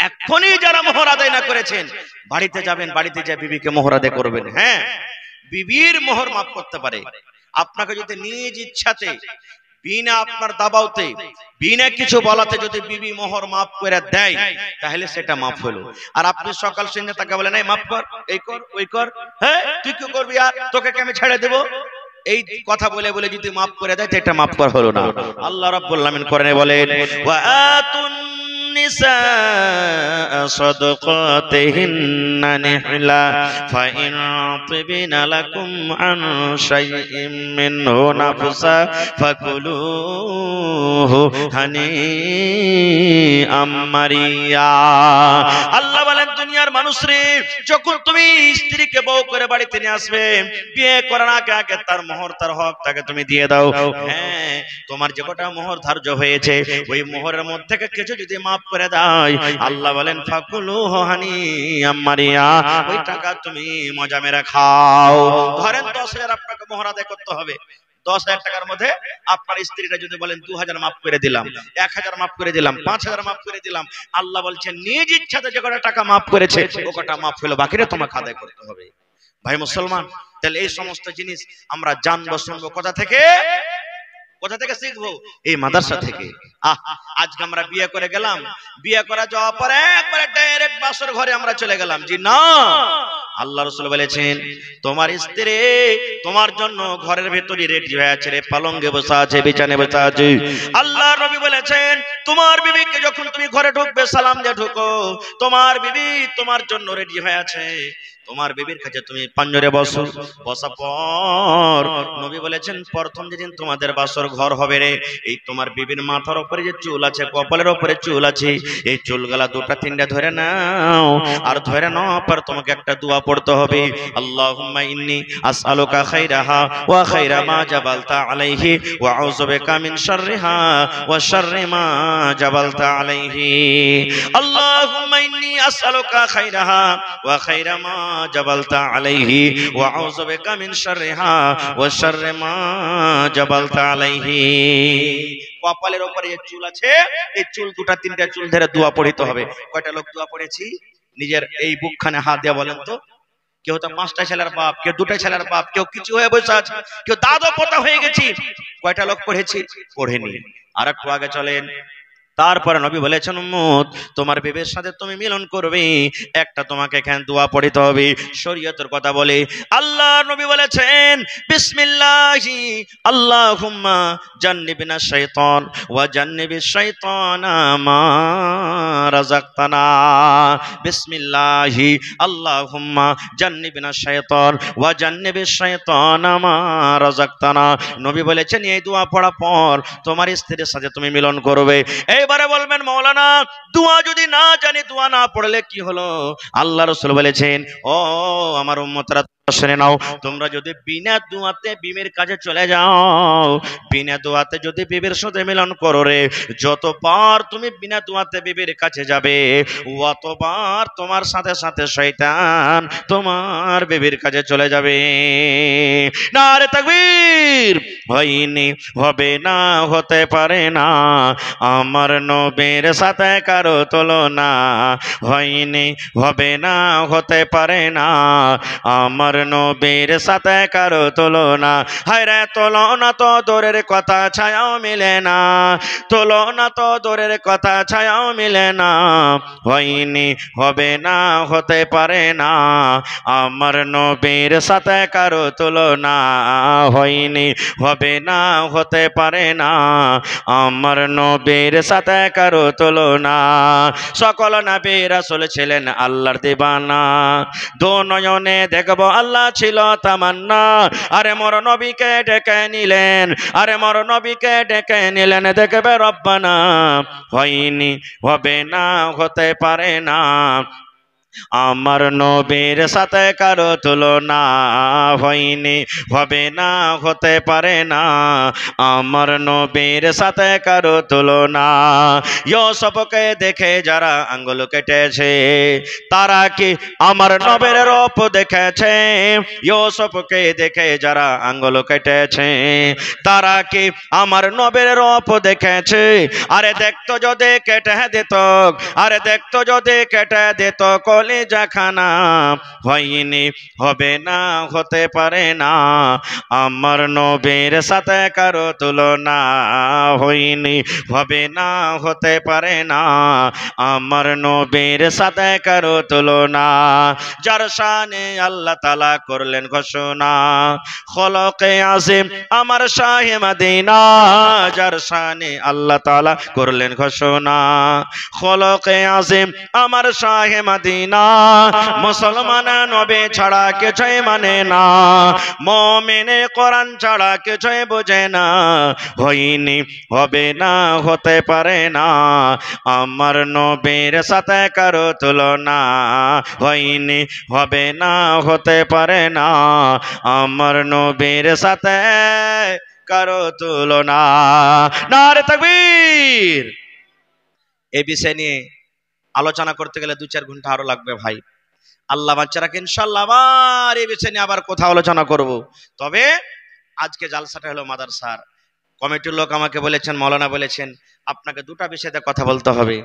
Speaker 1: এখনই যারা মোহর আদায় না করেছেন, বাড়িতে যাবেন, বাড়িতে যা বিবিকে মোহর আদায় করবেন। হ্যাঁ, বিবির মোহর মাফ করতে পারে। আপনাকে যদি নিজ ইচ্ছাতে, বিনা আপনার দাবাওতে, বিনা কিছু বলাতে যদি বিবি মোহর মাফ করে দেয়, তাহলে সেটা মাফ হলো। আর আপনি সকাল সন্ধ্যা তাকে বলেন এই মাফ কর, এই কর, ওই কর, হ্যাঁ তুই কি করবি, আর তোকে আমি ছেড়ে দেবো, এই কথা বলে বলে যদি মাফ করে দেয়, এটা মাফ করা হলো না। আল্লাহ রাব্বুল আলামিন কোরআনে বলেন ওয়া আতুন النساء صدقاتهن نحلا فإن طبن لكم عن شيء منه نفسا فكلوه هنيئا مريئا আল্লাহ বলেন দুনিয়ার মানুষ রে, যখন তুমি স্ত্রীকে বউ করে বাড়িতে নিয়ে আসবে, বিয়ে করার আগে আগে তার মোহর তার হক তাকে তুমি দিয়ে দাও। হ্যাঁ, তোমার যে কটা মোহর ধার্য হয়েছে ওই মোহরের মধ্যে থেকে কিছু যদি মাফ করে দেয়, আল্লাহ বলেন ফাকুলুহু হানিআম মারিয়া, ওই টাকা তুমি মজা মেরে খাও। ধরেন 10,000 আপনাকে মোহর আদায় করতে হবে, 10,000 টাকার মধ্যে আপনার স্ত্রীটা যদি বলেন 2,000 মাফ করে দিলাম, 1,000 মাফ করে দিলাম, 5,000 মাফ করে দিলাম, আল্লাহ বলছেন নিজ ইচ্ছাতে যে কটা টাকা মাফ করেছে ও কটা মাফ হলো, বাকিটা তোমাকে আদায় করতে হবে। ভাই মুসলমান, তাহলে এই সমস্ত জিনিস আমরা জানবো শুনবো কোথা থেকে? কোথা থেকে শিখবো? এই মাদ্রাসা থেকে। আজকে আমরা বিয়ে করে গেলাম, বিয়ে করা যাওয়ার পরে একবারে ডাইরেক্ট বাসর ঘরে আমরা চলে গেলাম। জি না, আল্লাহ রাসূল বলেছেন তোমার স্ত্রী তোমার জন্য ঘরের ভেতরে রেডি হয়ে আছে, রে পালঙ্গে বসা আছে, বিছানায় বসা আছে। আল্লাহ নবী বলেছেন তোমার বিবিকে যখন তুমি ঘরে ঢুকবে সালাম দিয়ে ঢুকো, তোমার বিবি তোমার জন্য রেডি হয়ে আছে, তোমার বিবির কাছে তুমি পাঞ্জরে বসো। বসা পর নবী বলেছেন প্রথম যেদিন তোমাদের বাসর ঘর হবে রে, এই তোমার বিবির মাথার উপরে যে চুল আছে, কপালের উপরে চুল আছে, এই চুলগুলা দুটা তিনটা ধরে নাও, আর ধরে নাও পর তোমাকে একটা দোয়া পড়তে হবে, আল্লাহুম্মা ইন্নী আসআলুকা খাইরাহা ওয়া খাইরা মা জাবালতা আলাইহি ওয়া আউযু বিকা মিন শাররিহা ওয়া শাররি মা জাবালতা আলাইহি। আল্লাহুম্মা ইন্নী আসআলুকা খাইরাহা ওয়া খাইরা মা জাবালতা আলাইহি ওয়া আউযু বিকা মিন শাররিহা ওয়া শাররি মা জাবালতা আলাইহি। কপালের উপরে যে চুল আছে এই চুল দুটা তিনটা চুল ধরে দোয়া পড়তে হবে। কয়টা লোক দোয়া পড়েছি? নিজের এই বুকখানে হাত দিয়ে বলেন তো। কেউ তো 5টা ছেলের বাপ, কেউ 2টা ছেলের বাপ, কেউ কিছু হয়ে বসে আছে, কেউ দাদা পোতা হয়ে গেছি। কয়টা লোক পড়েছি? পড়েনি। আর একটু আগে চলেন। তারপরে নবী বলেছেন উম্মত তোমার বিবির সাথে তুমি মিলন করবে, একটা তোমাকে এখানে দোয়া পড়তে হবে। শরীয়তের কথা বলে আল্লাহ নবী বলেছেন বিসমিল্লাহি আল্লাহুম্মা জান্নিবনা শাইতান ওয়া জান্নিবিশ শাইতানা মা রাযাকতানা। বিসমিল্লাহি আল্লাহুম্মা জান্নিবনা শাইতান ওয়া জান্নিবিশ শাইতানা মা রাযাকতানা। নবী বলেছেন এই দোয়া পড়ার পর তোমার স্ত্রীর সাথে তুমি মিলন করবে। এবারে বলবেন মৌলানা দোয়া যদি না জানি দোয়া না পড়লে কি হলো? আল্লাহ রাসূল বলেছেন ও আমার উম্মতরা শুনে নাও, তোমরা যদি বিনা দোয়াতে বিবির কাছে চলে যাও, বিনা দোয়াতে যদি বিবির সাথে মিলন করো রে, যতবার তুমি বিনা দোয়াতে বিবির কাছে যাবে অতবার তোমার সাথে সাথে শয়তান তোমার বিবির কাছে চলে যাবে। নারে তাকবীর। হয়নি, হবে না, হতে পারে না আমার নবীর সাথে কারো তুলনা। হয়নি, হবে না, হতে পারে না আমার নবীর সাথে কারো তুলনা। হায় রে তুলনা তো দূরের কথা, ছায়াও মিলে না, তুলনা তো দূরের কথা, ছায়াও মিলে না। হয়নি, হবে না, হতে পারে না আমার নবীর সাথে কারো তুলনা। হয়নি, হবে না, হতে পারে না আমার নবীর সাথে কারো তুলনা। সকল নবী রাসূল ছিলেন আল্লাহর দিবানা, দু নয়নে দেখব আল্লাহ ছিল তামান্না। আরে মোর নবীকে ডেকে নিলেন, আরে মোর নবীকে ডেকে নিলেন দেখবে রব্বানা। হয়নি, হবে না, হতে পারে না আমার নবীর সাথে কারো তুলনা। হয়নি, হবে না, হতে পারে না আমার নবীর সাথে কারো তুলনা। ইউসুফকে দেখে যারা আঙ্গুল কেটেছে তারা কি আমার নবীর রূপ দেখেছে? ইউসুফকে দেখে যারা আঙ্গুল কেটেছে তারা কি আমার নবীর রূপ দেখেছে? আরে দেখতো যদি কেটে দিত, আরে দেখতো যদি কেটে দিত কলিজা খানা হয়নি, হবে না, হতে পারে না, আমার নবীর সাথে কারো তুলনা হয়নি, হবে না, হতে পারে না, আমার নবীর সাথে কারো তুলনা। যার শানে আল্লাহ তাআলা করলেন ঘোষণা, খলকে আজিম আমার শাহে মদিনা, যার শানে আল্লাহ তাআলা করলেন ঘোষণা, খলকে আজিম আমার শাহে মদিনা, মুসলমান নবী ছাড়া কিছুই মানে না, মুমিনে কোরআন ছাড়া কিছুই বোঝে না, হয়নি, হবে না, হতে পারে না, আমার নবীর সাথে কারো তুলনা হয়নি, হবে না, হতে পারে না, আমার নবীর সাথে কারো তুলনা। নারে তাকবীর। এই বিষয় নিয়ে আলোচনা করতে গেলে 2-4 ঘন্টা আরো লাগবে ভাই। আল্লাহ বাচ্চারাকে ইনশাআল্লাহ আবার এই বিষয় নিয়ে আবার কোথাও আলোচনা করব। তবে আজকে জালসাটা হলো মাদ্রাসার কমিটির লোক আমাকে বলেছেন, মাওলানা বলেছেন আপনাকে দুটা বিষয়তে কথা বলতে হবে,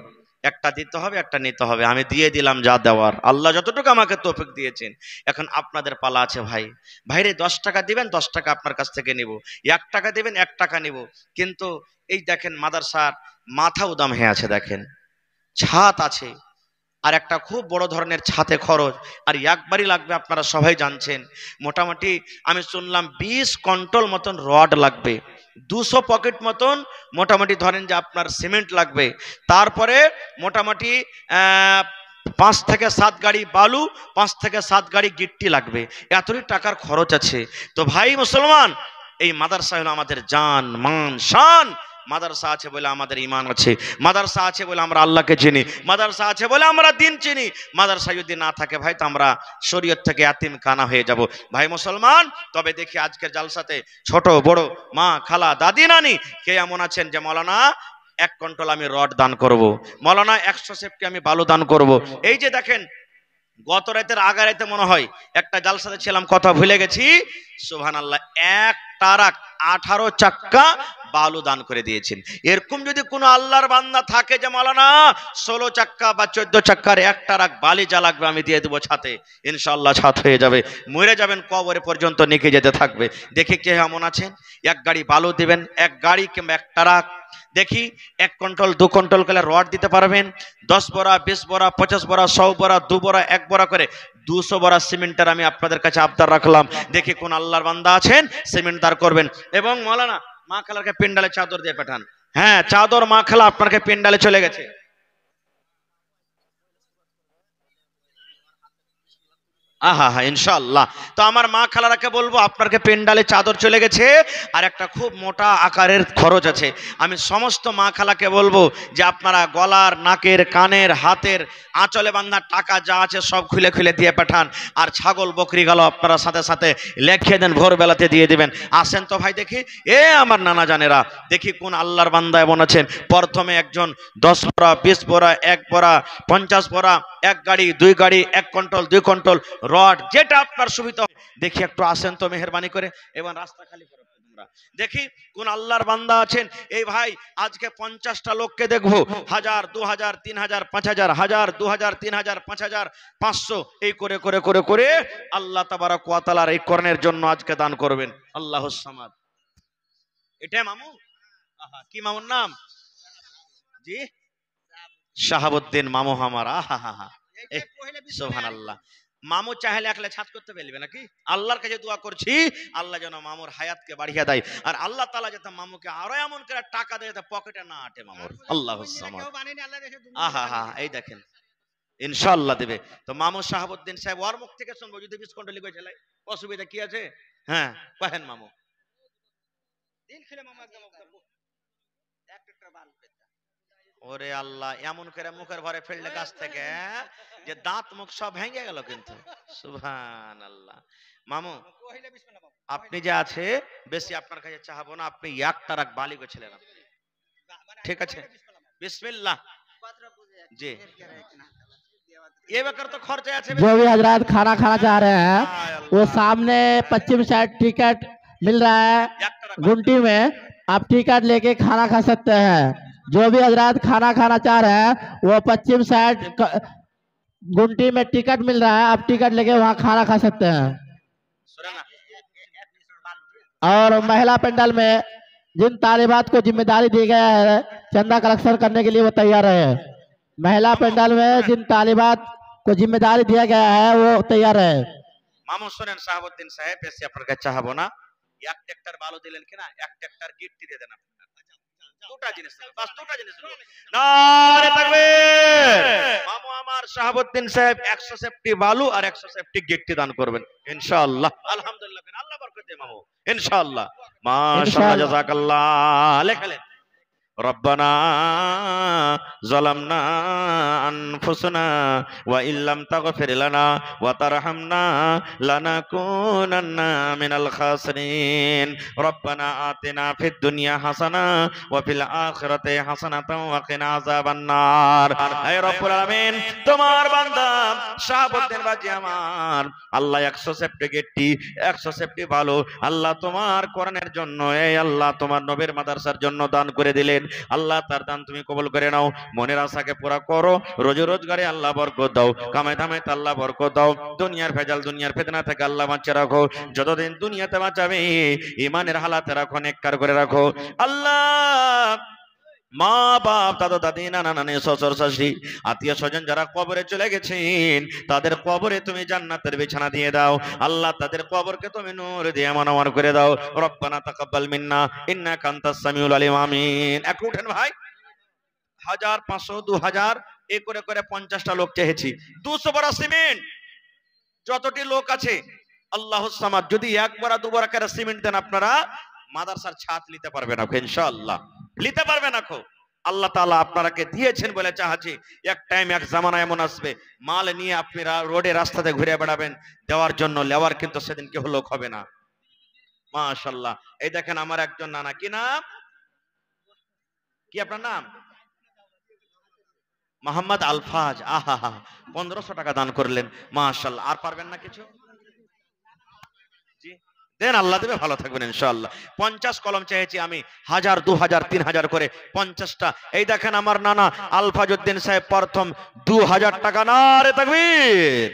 Speaker 1: একটা দিতে হবে, একটা নিতে হবে। আমি দিয়ে দিলাম যা দেওয়ার, আল্লাহ যতটুকু আমাকে তৌফিক দিয়েছেন। এখন আপনাদের পালা আছে ভাই। ভাইরে 10 টাকা দিবেন, 10 টাকা আপনার কাছ থেকে নিব, 1 টাকা দিবেন, 1 টাকা নিব। কিন্তু এই দেখেন মাদ্রাসার মাথা উদাম হয়ে আছে, দেখেন ছাদ আছে, আর একটা খুব বড় ধরনের ছাতে খরচ, আর একবারই লাগবে, আপনারা সবাই জানছেন। মোটামুটি আমি শুনলাম 20 কুইন্টাল মতন রড লাগবে, 200 পকেট মতন মোটামুটি ধরেন যে আপনার সিমেন্ট লাগবে, তারপরে মোটামুটি 5 থেকে 7 গাড়ি বালু, 5 থেকে 7 গাড়ি গিট্টি লাগবে। এতই টাকার খরচ আছে। তো ভাই মুসলমান, এই মাদ্রাসা হলো আমাদের জান মান শান। মাদ্রাসা আছে বলে আমাদের ঈমান আছে, মাদ্রাসা আছে বলে আমরা আল্লাহকে চিনি, মাদ্রাসা আছে বলে আমরা দিন চিনি। মাদ্রাসা যদি না থাকে ভাই, তো আমরা শরীয়ত থেকে এতিম কানা হয়ে যাব ভাই মুসলমান। তবে দেখি আজকের জালসাতে ছোট বড়, মা খালা দাদি নানি কে এমন আছেন যে মাওলানা 1 কুইন্টাল আমি রড দান করব, মাওলানা 100 সেফটি আমি বালু দান করব। এই যে দেখেন গত রাতের আগা রাতে মনে হয় একটা জালসাতে ছিলাম, কথা ভুলে গেছি, সুবহানাল্লাহ, 1 ট্রাক 18 চাক্কা বালু দান করে দিয়েছেন। এরকম যদি কোনো আল্লাহর বান্দা থাকে যে মাওলানা 16 চাক্কা বা 14 চাক্কার 1 ট্রাক বালি যা লাগবে আমি দিয়ে দেবো ছাতে, ইনশাআল্লাহ ছাদ হয়ে যাবে, মরে যাবেন কবরে পর্যন্ত নিকে যেতে থাকবে। দেখি কে এমন আছেন, 1 গাড়ি বালু দিবেন, 1 গাড়ি কিংবা 1 ট্রাক। দেখি 1 কুইন্টাল 2 কুইন্টাল করে রড দিতে পারবেন, 10 বড়া 20 বড়া 50 বড়া 100 বড়া 2 বড়া 1 বড়া করে 200 বড়া সিমেন্টের আমি আপনাদের কাছে আবদার রাখলাম। দেখি কোন আল্লাহর বান্দা আছেন সিমেন্ট দার করবেন। এবং মাওলানা মা খালাকে পেন্ডালে চাদর দিয়ে পাঠান। হ্যাঁ, চাদর মা খালা আপনাকে পেন্ডালে চলে গেছে। আহা হা, ইনশাআল্লাহ। তো আমার মা খালারাকে বলবো আপনাকে পেন্ডালে চাদর চলে গেছে, আর একটা খুব মোটা আকারের খরচ আছে। আমি সমস্ত মা খালাকে বলবো যে আপনারা গলার, নাকের, কানের, হাতের আঁচলে বাঁধা টাকা যা আছে সব খুলে খুলে দিয়ে পাঠান। আর ছাগল বকরি গেল আপনারা সাথে সাথে লেখিয়ে দেন, ভোরবেলাতে দিয়ে দিবেন। আসেন তো ভাই দেখি, এ আমার নানা জানেরা, দেখি কোন আল্লাহর বান্দা এমন আছেন। প্রথমে একজন 10 বড়া 20 বড়া 1 বড়া 50 বড়া 1 গাড়ি 2 গাড়ি 1 কুইন্টাল 2 কুইন্টাল রড, যেটা আপনার সুবিধা। দেখি একটু আসেন তো মেহেরবানি করে, এবং রাস্তা খালি করো তোমরা। দেখি কোন আল্লাহর বান্দা আছেন। এই ভাই আজকে 50টা লোককে দেখবো, 1000 2000 3000 5000 1000 2000 3000 5000 500 এই করে করে করে করে আল্লাহ তাবারক ওয়া তাআলার এই করণের জন্য আজকে দান করবেন। আল্লাহুস সামাদ। এটা মামু, আহা, কি মামুর নাম? জি, শাহাবুদ্দিন মামু আমার। আহা হা হা, সুবহানাল্লাহ। মামু চাইলে একলে ছাদ করতে পারবে নাকি? আল্লাহর কাছে দোয়া করছি আল্লাহ যেন মামুর হায়াতকে বাড়িয়ে দেয়, আর আল্লাহ তাআলা যাতে মামুকে আরো এমন করে টাকা দেয় যাতে পকেটে না আটে মামুর। আল্লাহুস সামাদ। আহা হা, এই দেখেন ইনশাআল্লাহ দেবে। তো মামু শাহাবুদ্দিন সাহেব ওর মুখ থেকে শুনবো, যদি 20 কুইন্টাল লিখে চলে অসুবিধা কি আছে? হ্যাঁ কহেন মামু। দিন খেলে মামু একদম একটা বাল পেতা। ওরে আল্লাহ, এমন করে মুখের ভরে ফেললে গাছ থেকে যে দাঁত মুখ সব ভেঙে গেল কিন্তু। সুবহানাল্লাহ। মামু আপনি যে আছে বেশি আপনার কাছে চাহাবো না, আপনি 1 ট্রাক বালি গেছিলেন আপনি, ঠিক আছে? বিসমিল্লাহ। जी ये बेकर तो खर्चा है।
Speaker 2: जो भी हजरात खाना खाना चाह रहे हैं वो सामने पश्चिम साइड टिकट मिल रहा है गुमटी में, आप टिकट लेके खाना खा सकते हैं। जो भी हजरात खाना खाना चाह रहे हैं वो पश्चिम साइड गुमटी में टिकट मिल रहा है, आप टिकट लेके वहाँ खाना खा सकते हैं।
Speaker 1: सुने ना,
Speaker 2: और महिला पंडाल में जिन तालिबात को जिम्मेदारी दी गया है चंदा कलेक्शन करने के लिए वो तैयार है। महिला पंडाल में जिन तालिबात को जिम्मेदारी दिया गया है वो तैयार है।
Speaker 1: মামু শুনেন শাহাবুদ্দিন সাহেব, বেশি আপনার কাছে চাহাবো না। এক ট্রাক্টর বালু দিলেন কিনা, এক ট্রাক্টর গিট্টি দিয়ে দেন আপনার। দুটা জিনিস দেবেন, বাস দুটা জিনিস দেবেন। নারে তাকবীর। মামু আমার শাহাবুদ্দিন সাহেব 100 সেফটি বালু আর 100 সেফটি গিট্টি দান করবেন ইনশাআল্লাহ। আলহামদুলিল্লাহ, আল্লাহ বরকত দেয় মামু ইনশাআল্লাহ। মাশাআল্লাহ, জাযাকাল্লাহ। লেখলেন রব্বানা যালামনা আনফুসানা ওয়া ইল্লাম তাগফির লানা ওয়া তারহামনা লানাকুনান্না মিনাল খাসিরিন। রব্বানা আতিনা ফিদ দুনিয়া হাসানা ওয়া ফিল আখিরাতি হাসানাতাও ওয়া কিনা আযাবান নার। হে রব্বুল আলামিন, তোমার বান্দা শাহাবুদ্দিন বাজি আমার আল্লাহ 100 সেফটি গেটটি 100 সেফটি ভালো আল্লাহ তোমার কোরআনের জন্য, এই আল্লাহ তোমার নবীর মাদ্রাসার জন্য দান করে দিলেন। আল্লাহ তার দান তুমি কবুল করে নাও, মনের আশাকে পুরা করো, রোজি রোজগারে আল্লাহ বরকত দাও, কামাই দামে আল্লাহ বরকত দাও, দুনিয়ার ভেজাল দুনিয়ার ফিতনা থেকে আল্লাহ বাঁচিয়ে রাখো, যতদিন দুনিয়াতে বাঁচাবে ঈমানের হালাতে রাখো, নেককার করে রাখো আল্লাহ। মা বাপ দাদা দাদি নানা নানি শ্বশুর শাশুড়ি আত্মীয় স্বজন যারা কবরে চলে গেছেন তাদের কবরে তুমি জান্নাতের বিছানা দিয়ে দাও আল্লাহ, তাদের কবরকে তুমি নূর দিয়ে মানওয়ার করে দাও। রব্বানা তাকাব্বাল মিন্না ইন্নাকা আনতাস সামিউল আলিম। আমিন। এক উঠেন ভাই, 1000 500 2000 এ করে করে 50টা লোক চেয়েছি, 200 বড় সিমেন্ট যতটি লোক আছে আল্লাহুস সামাদ, যদি এক বড়া দু বড়া করে সিমেন্ট দেন আপনারা মাদ্রাসার ছাদ নিতে পারবেন না ইনশাআল্লাহ, নিতে পারবে না। আল্লাহ তাআলা আপনারাকে দিয়েছেন বলে চাহাচ্ছি, এক টাইম এক জামানা এমন আসবে মাল নিয়ে আপনারা রোডে রাস্তাতে ঘুরে বেড়াবেন, দেওয়ার জন্য লেওয়ার কিন্তু সেদিন কেউ লোক হবে না। মাশাআল্লাহ। এই দেখেন আমার একজন নানা, কি নাম, কি আপনার নাম? মোহাম্মদ আলফাজ। আহা হা, 1500 টাকা দান করলেন মাশাআল্লাহ। আর পারবেন না কিছু? জি দেন, আল্লাহ দেবে, ভালো থাকবেন ইনশাআল্লাহ। 50 কলম চেয়েছি আমি, 1000 2000 3000 করে 50টা। এই দেখেন আমার নানা আলফাজ উদ্দিন সাহেব প্রথম 2000 টাকা। নারে তাকবীর।